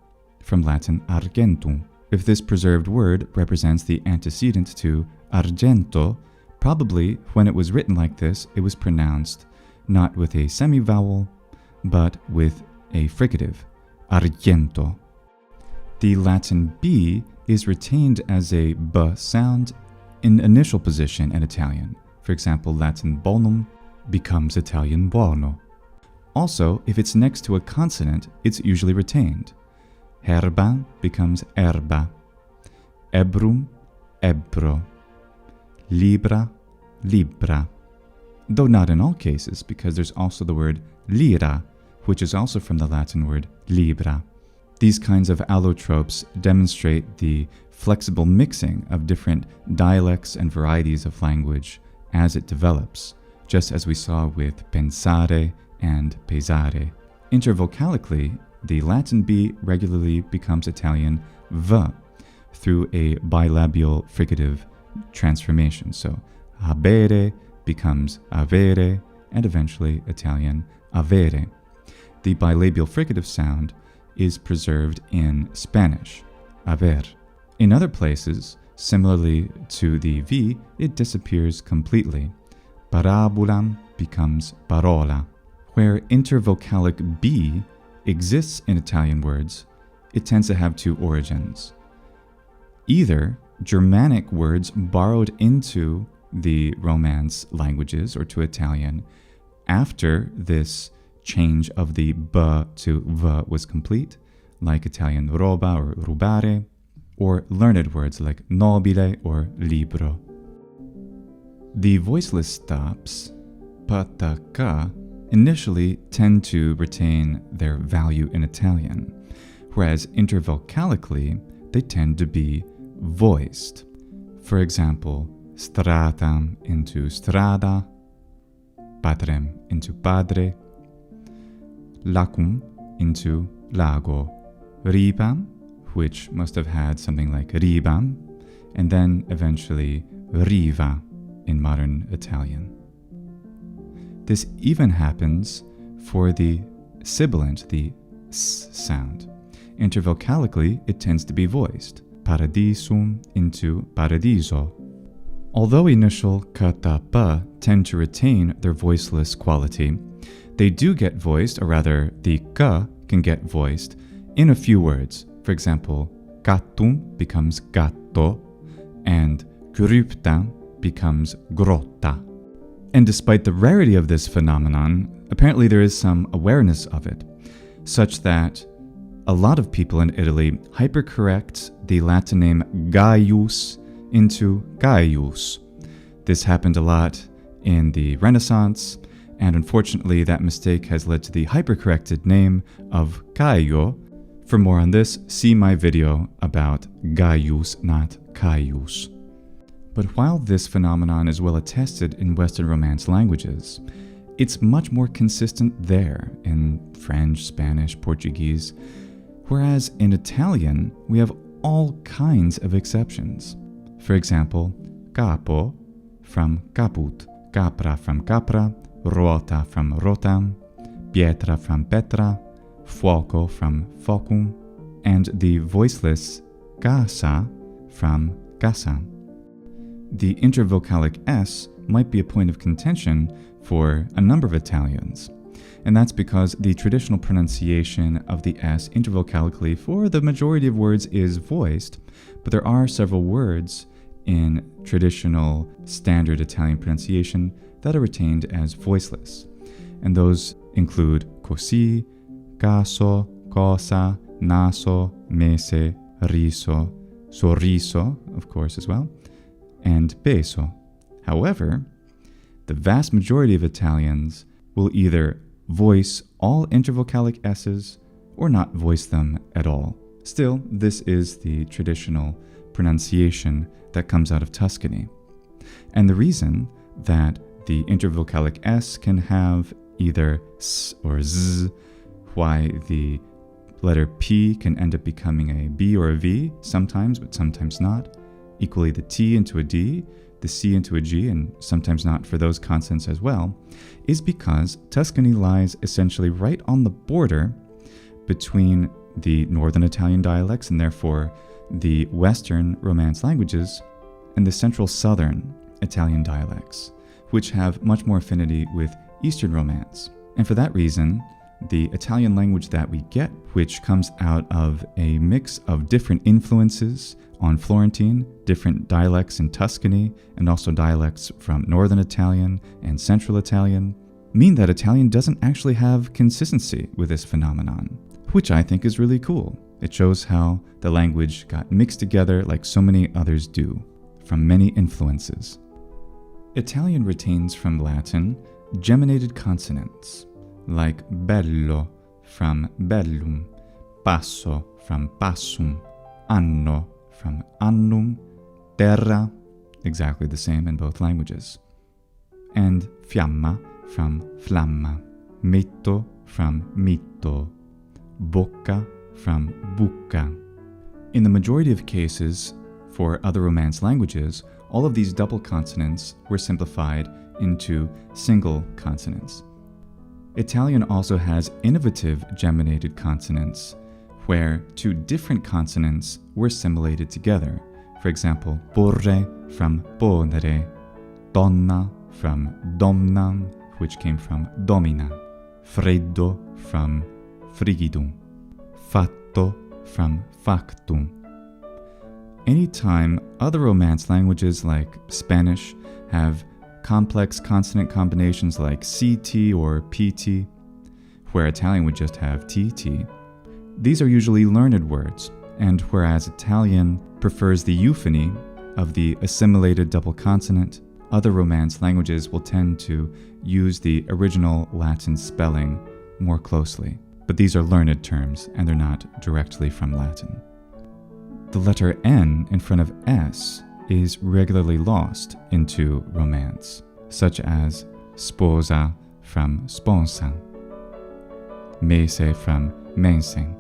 from Latin argentum. If this preserved word represents the antecedent to argento, probably when it was written like this, it was pronounced not with a semivowel, but with a fricative, argento. The Latin B is retained as a b sound in initial position in Italian. For example, Latin bonum becomes Italian buono. Also, if it's next to a consonant, it's usually retained. Herba becomes erba. Ebrum, ebbro. Libra, libra. though not in all cases, because there's also the word lira, which is also from the Latin word libra. These kinds of allotropes demonstrate the flexible mixing of different dialects and varieties of language as it develops, just as we saw with pensare and pesare. Intervocalically, the Latin B regularly becomes Italian V through a bilabial fricative transformation. So habere becomes avere, and eventually Italian avere. The bilabial fricative sound is preserved in Spanish, haber. In other places, similarly to the V, it disappears completely. Parabolam becomes parola. Where intervocalic B exists in Italian words, it tends to have two origins. Either Germanic words borrowed into the Romance languages or to Italian after this change of the B to V was complete, like Italian roba or rubare, or learned words like nobile or libro. The voiceless stops, pa, ta, ka, initially tend to retain their value in Italian, whereas intervocalically, they tend to be voiced. For example, stratam into strada, patrem into padre, lacum into lago, ribam, which must have had something like ribam, and then eventually riva in modern Italian. This even happens for the sibilant, the s sound. Intervocalically, it tends to be voiced, paradisum into paradiso. Although initial k, ta, pa tend to retain their voiceless quality, they do get voiced, or rather, the k can get voiced in a few words. For example, gattum becomes gatto, and grypta becomes grotta. And despite the rarity of this phenomenon, apparently there is some awareness of it, such that a lot of people in Italy hypercorrect the Latin name Gaius into Gaius. This happened a lot in the Renaissance, and unfortunately that mistake has led to the hypercorrected name of Caio. For more on this, see my video about Gaius, not Caius. But while this phenomenon is well attested in Western Romance languages, it's much more consistent there in French, Spanish, Portuguese, whereas in Italian, we have all kinds of exceptions. For example, capo from caput, capra from capra, ruota from rotam, pietra from petra, fuoco from focum, and the voiceless casa from casa. The intervocalic S might be a point of contention for a number of Italians, and that's because the traditional pronunciation of the S intervocalically for the majority of words is voiced, but there are several words in traditional standard Italian pronunciation that are retained as voiceless, and those include così, caso, cosa, naso, mese, riso, sorriso, of course, as well, and peso. However, the vast majority of Italians will either voice all intervocalic S's or not voice them at all. Still, this is the traditional pronunciation that comes out of Tuscany. And the reason that the intervocalic S can have either S or Z, why the letter P can end up becoming a B or a V sometimes, but sometimes not, equally the T into a D, the C into a G, and sometimes not for those consonants as well, is because Tuscany lies essentially right on the border between the Northern Italian dialects and therefore the Western Romance languages and the Central Southern Italian dialects, which have much more affinity with Eastern Romance. And for that reason, the Italian language that we get, which comes out of a mix of different influences on Florentine, different dialects in Tuscany, and also dialects from Northern Italian and Central Italian, mean that Italian doesn't actually have consistency with this phenomenon, which I think is really cool. It shows how the language got mixed together like so many others do, from many influences. Italian retains from Latin geminated consonants, like bello from bellum, passo from passum, anno from annum, terra, exactly the same in both languages, and fiamma from flamma, metto from mitto, bocca from bucca. In the majority of cases, for other Romance languages, all of these double consonants were simplified into single consonants. Italian also has innovative geminated consonants, where two different consonants were assimilated together. For example, porre from ponere, donna from domnam, which came from domina, freddo from frigidum, fatto from factum. Anytime other Romance languages like Spanish have complex consonant combinations like CT or PT, where Italian would just have TT, these are usually learned words, and whereas Italian prefers the euphony of the assimilated double consonant, other Romance languages will tend to use the original Latin spelling more closely. But these are learned terms, and they're not directly from Latin. The letter N in front of S is regularly lost into Romance, such as sposa from sponsa, mese from mensing.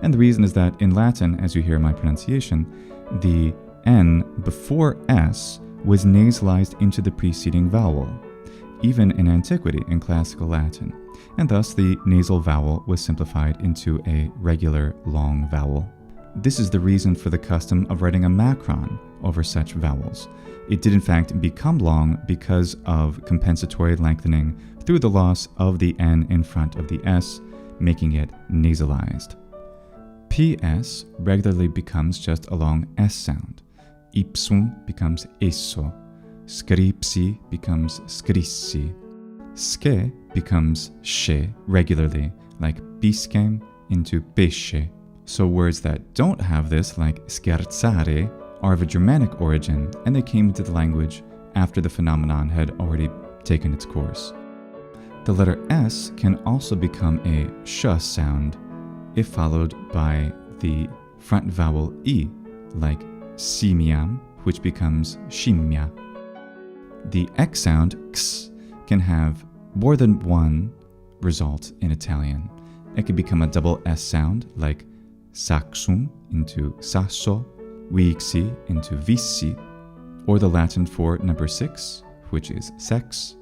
And the reason is that in Latin, as you hear my pronunciation, the N before S was nasalized into the preceding vowel, even in antiquity in classical Latin, and thus the nasal vowel was simplified into a regular long vowel. This is the reason for the custom of writing a macron over such vowels. It did in fact become long because of compensatory lengthening through the loss of the N in front of the S, making it nasalized. PS regularly becomes just a long S sound. Ipsum becomes esso. Scripsi becomes scrissi. Sche becomes she regularly, like piscem into pesce. So words that don't have this, like scherzare, are of a Germanic origin, and they came into the language after the phenomenon had already taken its course. The letter S can also become a sh sound if followed by the front vowel E, like simiam, which becomes scimmia. The X sound, x, can have more than one result in Italian. It can become a double S sound, like saxum into sasso, vixi into vissi, or the Latin for number 6, which is sex.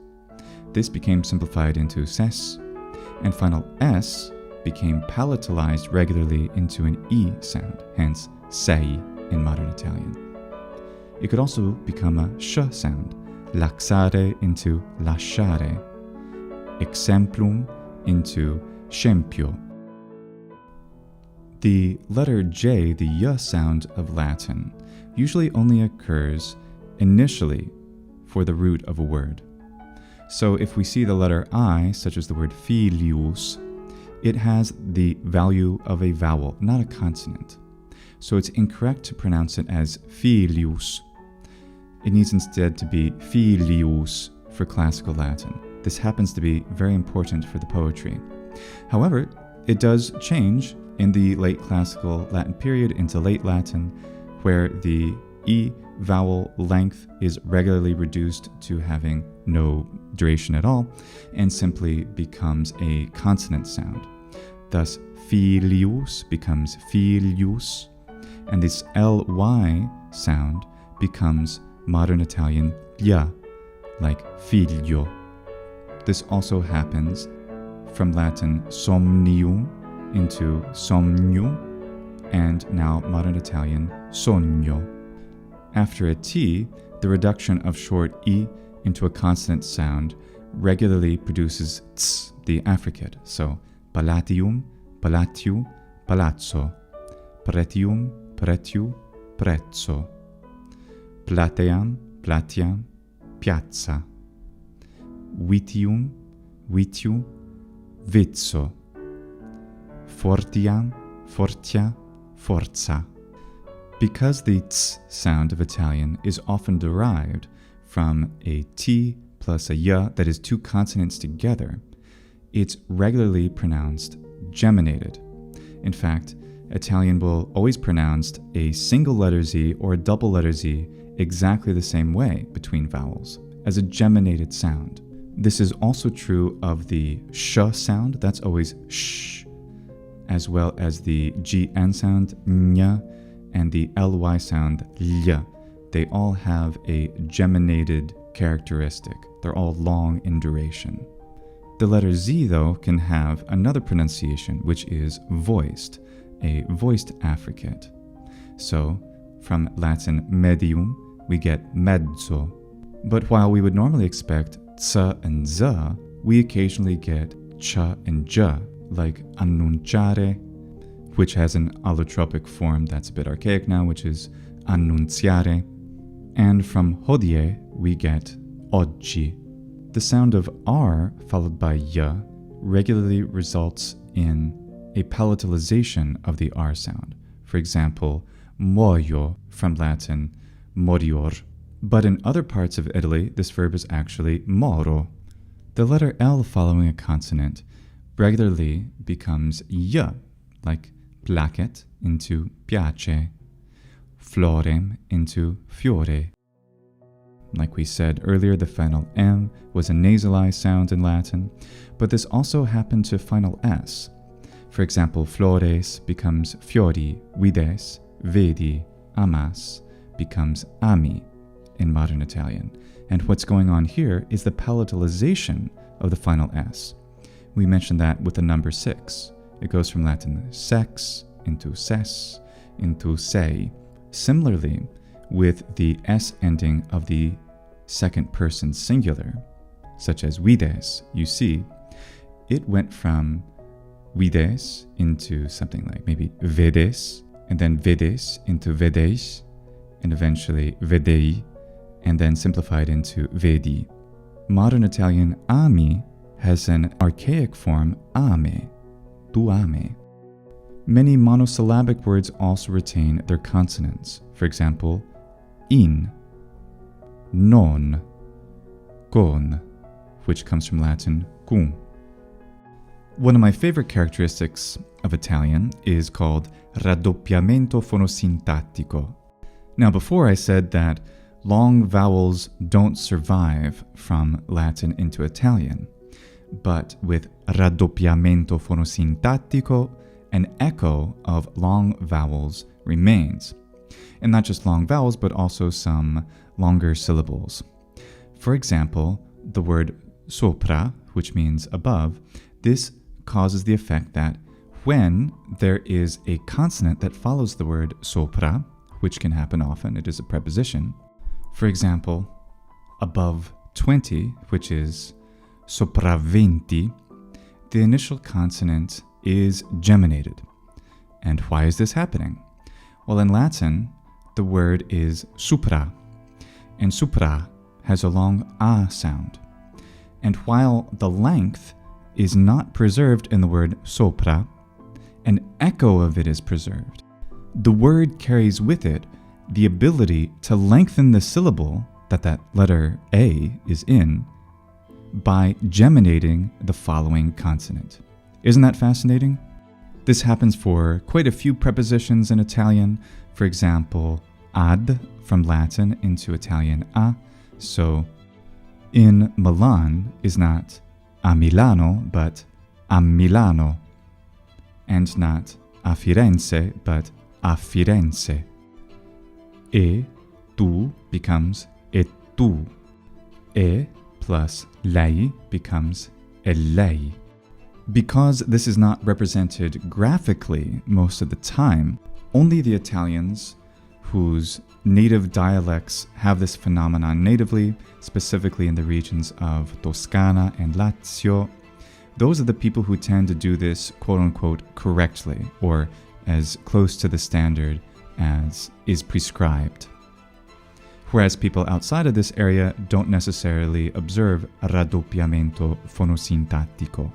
This became simplified into ses, and final S became palatalized regularly into an E sound, hence sei in modern Italian. It could also become a sh sound, laxare into lasciare, exemplum into scempio. The letter J, the y sound of Latin, usually only occurs initially for the root of a word. So if we see the letter I, such as the word filius, it has the value of a vowel, not a consonant. So it's incorrect to pronounce it as filius. It needs instead to be filius for classical Latin. This happens to be very important for the poetry. However, it does change in the late classical Latin period into late Latin, where the E vowel length is regularly reduced to having no duration at all, and simply becomes a consonant sound. Thus, filius becomes filius, and this ly sound becomes modern Italian lia, like figlio. This also happens from Latin somnium into somnium, and now modern Italian sogno. After a T, the reduction of short E into a consonant sound regularly produces ts, the affricate. So palatium, palatio, palazzo, pretium, pretiu, prezzo, plateam, platiam, piazza, vitium, vitiu, vizzo, fortiam, fortia, forza. Because the ts sound of Italian is often derived from a T plus a Y that is two consonants together, it's regularly pronounced geminated. In fact, Italian will always pronounce a single letter Z or a double letter Z exactly the same way between vowels, as a geminated sound. This is also true of the sh sound, that's always sh, as well as the GN sound, ñ, and the LY sound, ly. They all have a geminated characteristic. They're all long in duration. The letter Z, though, can have another pronunciation, which is voiced, a voiced affricate. So, from Latin medium, we get mezzo. But while we would normally expect ts and z, we occasionally get ch and j, like annunciare, which has an allotropic form that's a bit archaic now, which is annunziare. And from hodie, we get oggi. The sound of R followed by y regularly results in a palatalization of the R sound. For example, muoio from Latin morior. But in other parts of Italy, this verb is actually moro. The letter L following a consonant regularly becomes y, like placet into piace, florem into fiore. Like we said earlier, the final M was a nasalized sound in Latin, but this also happened to final S. For example, flores becomes fiori, vides, vedi, amas becomes ami in modern Italian. And what's going on here is the palatalization of the final S. We mentioned that with the number 6. It goes from Latin sex into ses into sei. Similarly, with the S ending of the second person singular, such as vides, you see, it went from vides into something like maybe vedes, and then vedes into vedeis, and eventually vedei, and then simplified into vedi. Modern Italian ami has an archaic form ame, tu ame. Many monosyllabic words also retain their consonants. For example, in, non, con, which comes from Latin cum. One of my favorite characteristics of Italian is called Raddoppiamento fonosintattico. Now, before I said that long vowels don't survive from Latin into Italian, but with Raddoppiamento fonosintattico, an echo of long vowels remains. And not just long vowels, but also some longer syllables. For example, the word sopra, which means above, this causes the effect that when there is a consonant that follows the word sopra, which can happen often, it is a preposition. For example, above 20, which is sopravventi, the initial consonant is geminated. And why is this happening? Well, in Latin, the word is supra, and supra has a long a sound. And while the length is not preserved in the word sopra, an echo of it is preserved. The word carries with it the ability to lengthen the syllable that letter A is in by geminating the following consonant. Isn't that fascinating? This happens for quite a few prepositions in Italian. For example, ad from Latin into Italian a. So, in Milan is not a Milano, but a Milano. And not a Firenze, but a Firenze. E tu becomes e tu. E plus lei becomes e lei. Because this is not represented graphically most of the time, only the Italians whose native dialects have this phenomenon natively, specifically in the regions of Toscana and Lazio, those are the people who tend to do this quote-unquote correctly, or as close to the standard as is prescribed. Whereas people outside of this area don't necessarily observe raddoppiamento fonosintattico.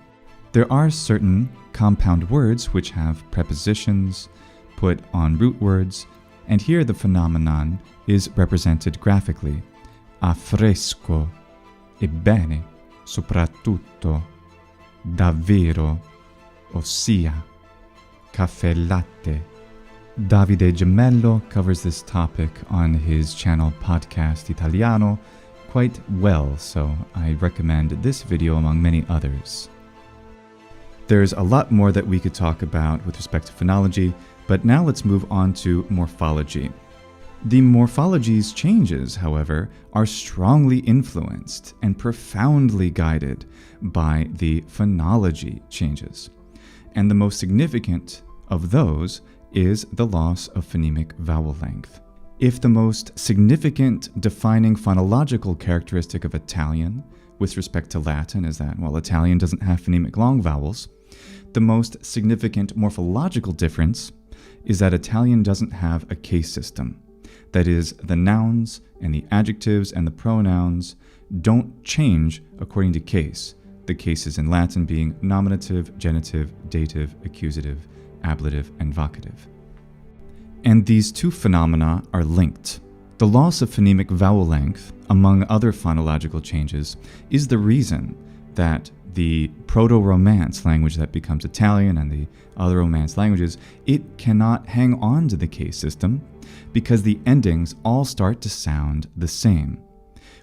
There are certain compound words which have prepositions put on root words, and here the phenomenon is represented graphically, affresco, ebbene, soprattutto, davvero, ossia, caffè latte. Davide Gemello covers this topic on his channel Podcast Italiano quite well, so I recommend this video among many others. There's a lot more that we could talk about with respect to phonology, but now let's move on to morphology. The morphology's changes, however, are strongly influenced and profoundly guided by the phonology changes. And the most significant of those is the loss of phonemic vowel length. If the most significant defining phonological characteristic of Italian with respect to Latin is that, well, Italian doesn't have phonemic long vowels, the most significant morphological difference is that Italian doesn't have a case system. That is, the nouns and the adjectives and the pronouns don't change according to case. The cases in Latin being nominative, genitive, dative, accusative, ablative, and vocative. And these two phenomena are linked. The loss of phonemic vowel length, among other phonological changes, is the reason that the Proto-Romance language that becomes Italian and the other Romance languages, it cannot hang on to the case system because the endings all start to sound the same.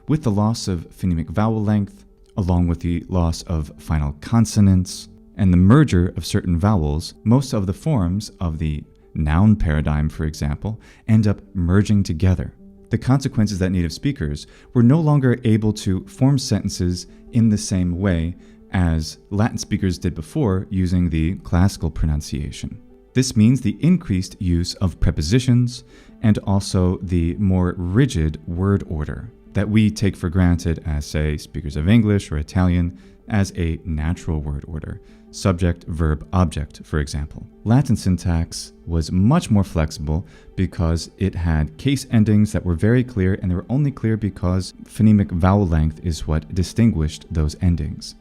With the loss of phonemic vowel length, along with the loss of final consonants, and the merger of certain vowels, most of the forms of the noun paradigm, for example, end up merging together. The consequence is that native speakers were no longer able to form sentences in the same way as Latin speakers did before using the classical pronunciation. This means the increased use of prepositions and also the more rigid word order that we take for granted as, say, speakers of English or Italian as a natural word order. Subject, verb, object, for example. Latin syntax was much more flexible because it had case endings that were very clear, and they were only clear because phonemic vowel length is what distinguished those endings.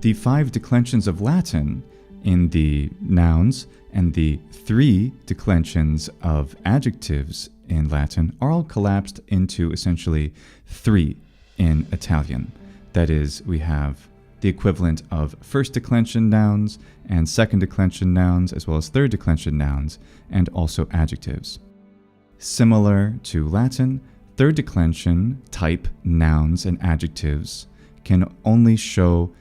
The 5 declensions of Latin in the nouns and the 3 declensions of adjectives in Latin are all collapsed into essentially 3 in Italian. That is, we have the equivalent of first declension nouns and second declension nouns, as well as third declension nouns, and also adjectives. Similar to Latin, third declension type nouns and adjectives can only show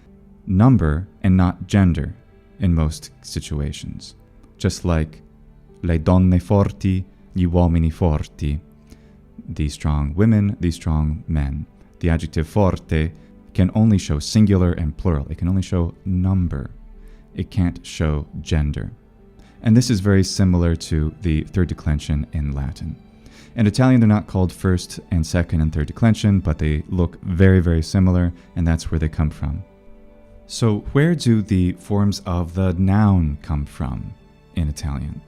number and not gender in most situations. Just like le donne forti, gli uomini forti, the strong women, the strong men. The adjective forte can only show singular and plural. It can only show number. It can't show gender. And this is very similar to the third declension in Latin. In Italian, they're not called first and second and third declension, but they look very, very similar, and that's where they come from. So where do the forms of the noun come from in Italian?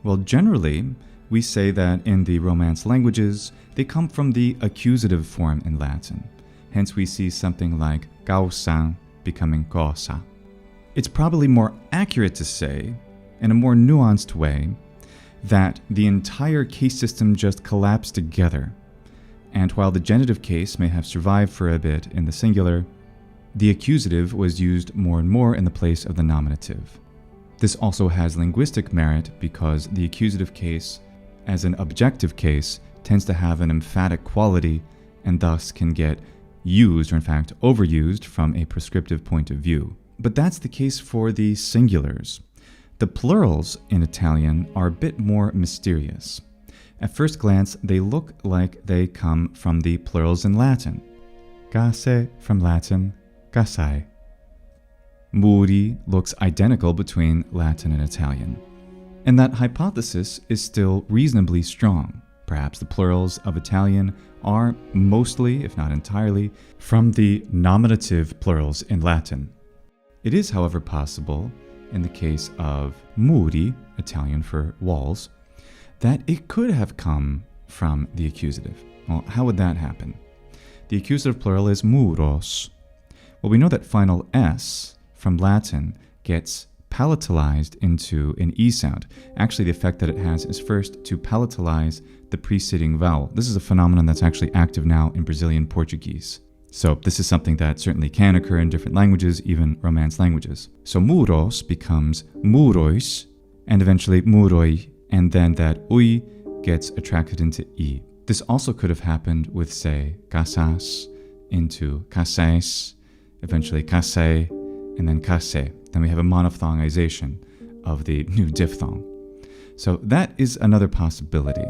Well, generally, we say that in the Romance languages, they come from the accusative form in Latin. Hence, we see something like causa becoming cosa. It's probably more accurate to say, in a more nuanced way, that the entire case system just collapsed together. And while the genitive case may have survived for a bit in the singular, the accusative was used more and more in the place of the nominative. This also has linguistic merit because the accusative case, as an objective case, tends to have an emphatic quality and thus can get used, or in fact overused, from a prescriptive point of view. But that's the case for the singulars. The plurals in Italian are a bit more mysterious. At first glance, they look like they come from the plurals in Latin. Case from Latin, casai. Muri looks identical between Latin and Italian. And that hypothesis is still reasonably strong. Perhaps the plurals of Italian are mostly, if not entirely, from the nominative plurals in Latin. It is, however, possible, in the case of muri, Italian for walls, that it could have come from the accusative. Well, how would that happen? The accusative plural is muros. Well, we know that final S from Latin gets palatalized into an E sound. Actually, the effect that it has is first to palatalize the preceding vowel. This is a phenomenon that's actually active now in Brazilian Portuguese. So this is something that certainly can occur in different languages, even Romance languages. So muros becomes murois, and eventually muroi, and then that ui gets attracted into E. This also could have happened with, say, casas into casais, eventually casei, and then kase. Then we have a monophthongization of the new diphthong. So that is another possibility.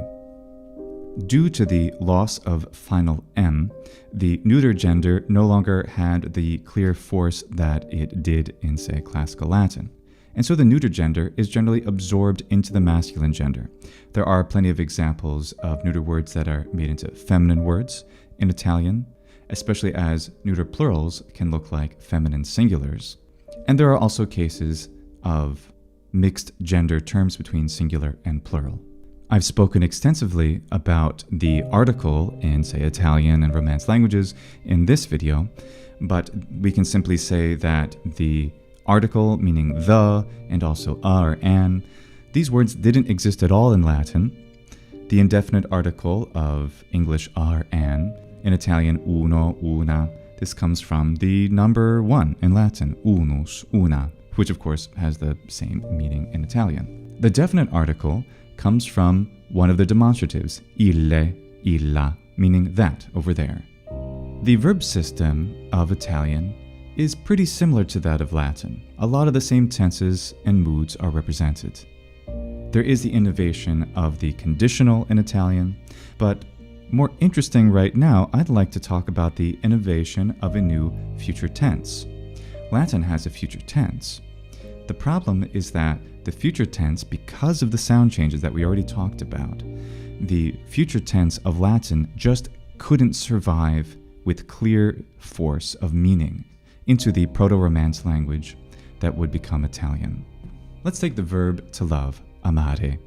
Due to the loss of final M, the neuter gender no longer had the clear force that it did in, say, Classical Latin. And so the neuter gender is generally absorbed into the masculine gender. There are plenty of examples of neuter words that are made into feminine words in Italian, especially as neuter plurals can look like feminine singulars. And there are also cases of mixed gender terms between singular and plural. I've spoken extensively about the article in, say, Italian and Romance languages in this video, but we can simply say that the article, meaning the, and also a or an, these words didn't exist at all in Latin. The indefinite article of English a or an, in Italian uno, una, this comes from the number one in Latin, unus, una, which of course has the same meaning in Italian. The definite article comes from one of the demonstratives, ille, illa, meaning that over there. The verb system of Italian is pretty similar to that of Latin. A lot of the same tenses and moods are represented. There is the innovation of the conditional in Italian, but more interesting right now, I'd like to talk about the innovation of a new future tense. Latin has a future tense. The problem is that the future tense, because of the sound changes that we already talked about, the future tense of Latin just couldn't survive with clear force of meaning into the Proto-Romance language that would become Italian. Let's take the verb to love, amare.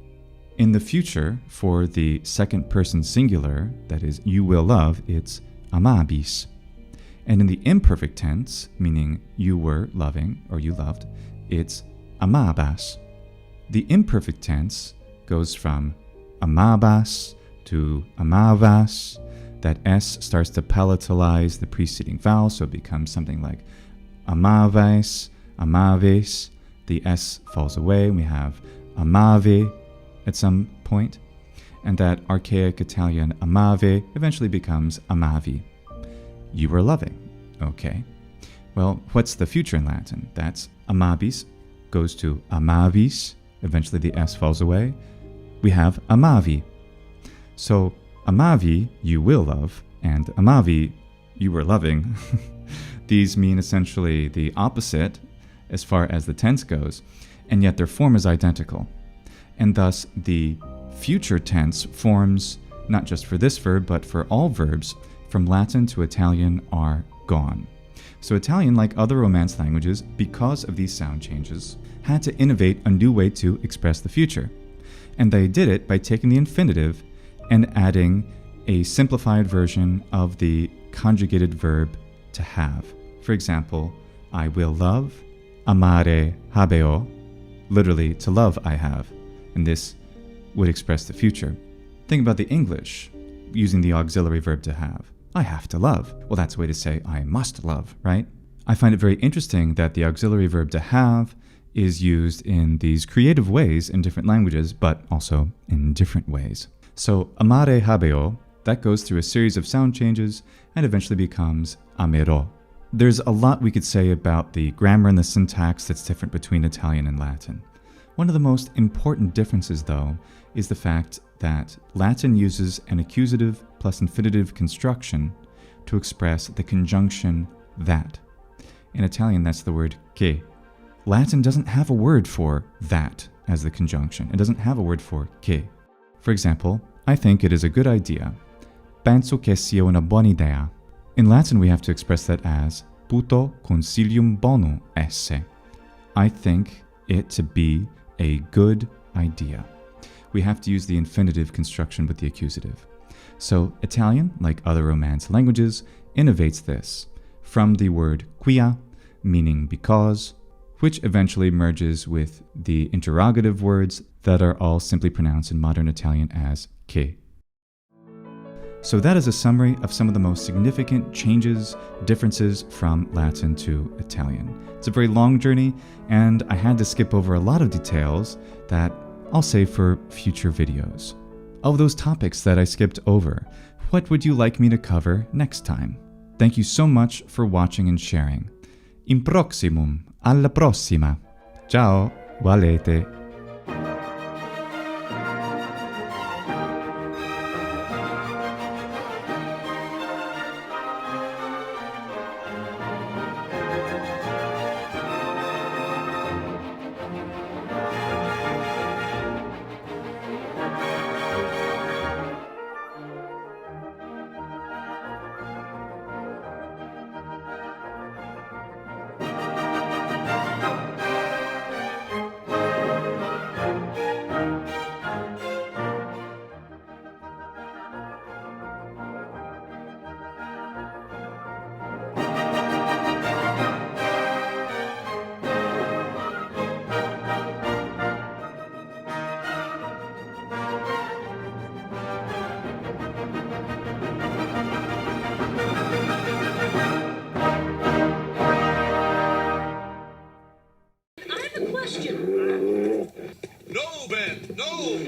In the future, for the second person singular, that is, you will love, it's amabis. And in the imperfect tense, meaning you were loving or you loved, it's amabas. The imperfect tense goes from amabas to amavas. That S starts to palatalize the preceding vowel, so it becomes something like amavais, amaves. The S falls away, and we have amave at some point, and that archaic Italian amave eventually becomes amavi. You were loving. Okay. Well, what's the future in Latin? That's amabis goes to amavis. Eventually the S falls away. We have amavi. So amavi, you will love, and amavi, you were loving. These mean essentially the opposite as far as the tense goes, and yet their form is identical. And thus the future tense forms, not just for this verb, but for all verbs from Latin to Italian, are gone. So Italian, like other Romance languages, because of these sound changes, had to innovate a new way to express the future. And they did it by taking the infinitive and adding a simplified version of the conjugated verb to have. For example, I will love, amare habeo, literally to love I have, and this would express the future. Think about the English, using the auxiliary verb to have. I have to love. Well, that's a way to say I must love, right? I find it very interesting that the auxiliary verb to have is used in these creative ways in different languages, but also in different ways. So amare habeo, that goes through a series of sound changes and eventually becomes amerò. There's a lot we could say about the grammar and the syntax that's different between Italian and Latin. One of the most important differences, though, is the fact that Latin uses an accusative plus infinitive construction to express the conjunction that. In Italian, that's the word che. Latin doesn't have a word for that as the conjunction. It doesn't have a word for che. For example, I think it is a good idea. Penso che sia una buona idea. In Latin, we have to express that as puto consilium bonum esse. I think it to be a good idea. We have to use the infinitive construction with the accusative. So Italian, like other Romance languages, innovates this from the word quia, meaning because, which eventually merges with the interrogative words that are all simply pronounced in modern Italian as che. So that is a summary of some of the most significant changes, differences from Latin to Italian. It's a very long journey, and I had to skip over a lot of details that I'll save for future videos. Of those topics that I skipped over, what would you like me to cover next time? Thank you so much for watching and sharing. In proximum, alla prossima. Ciao, valete. No, Ben, no!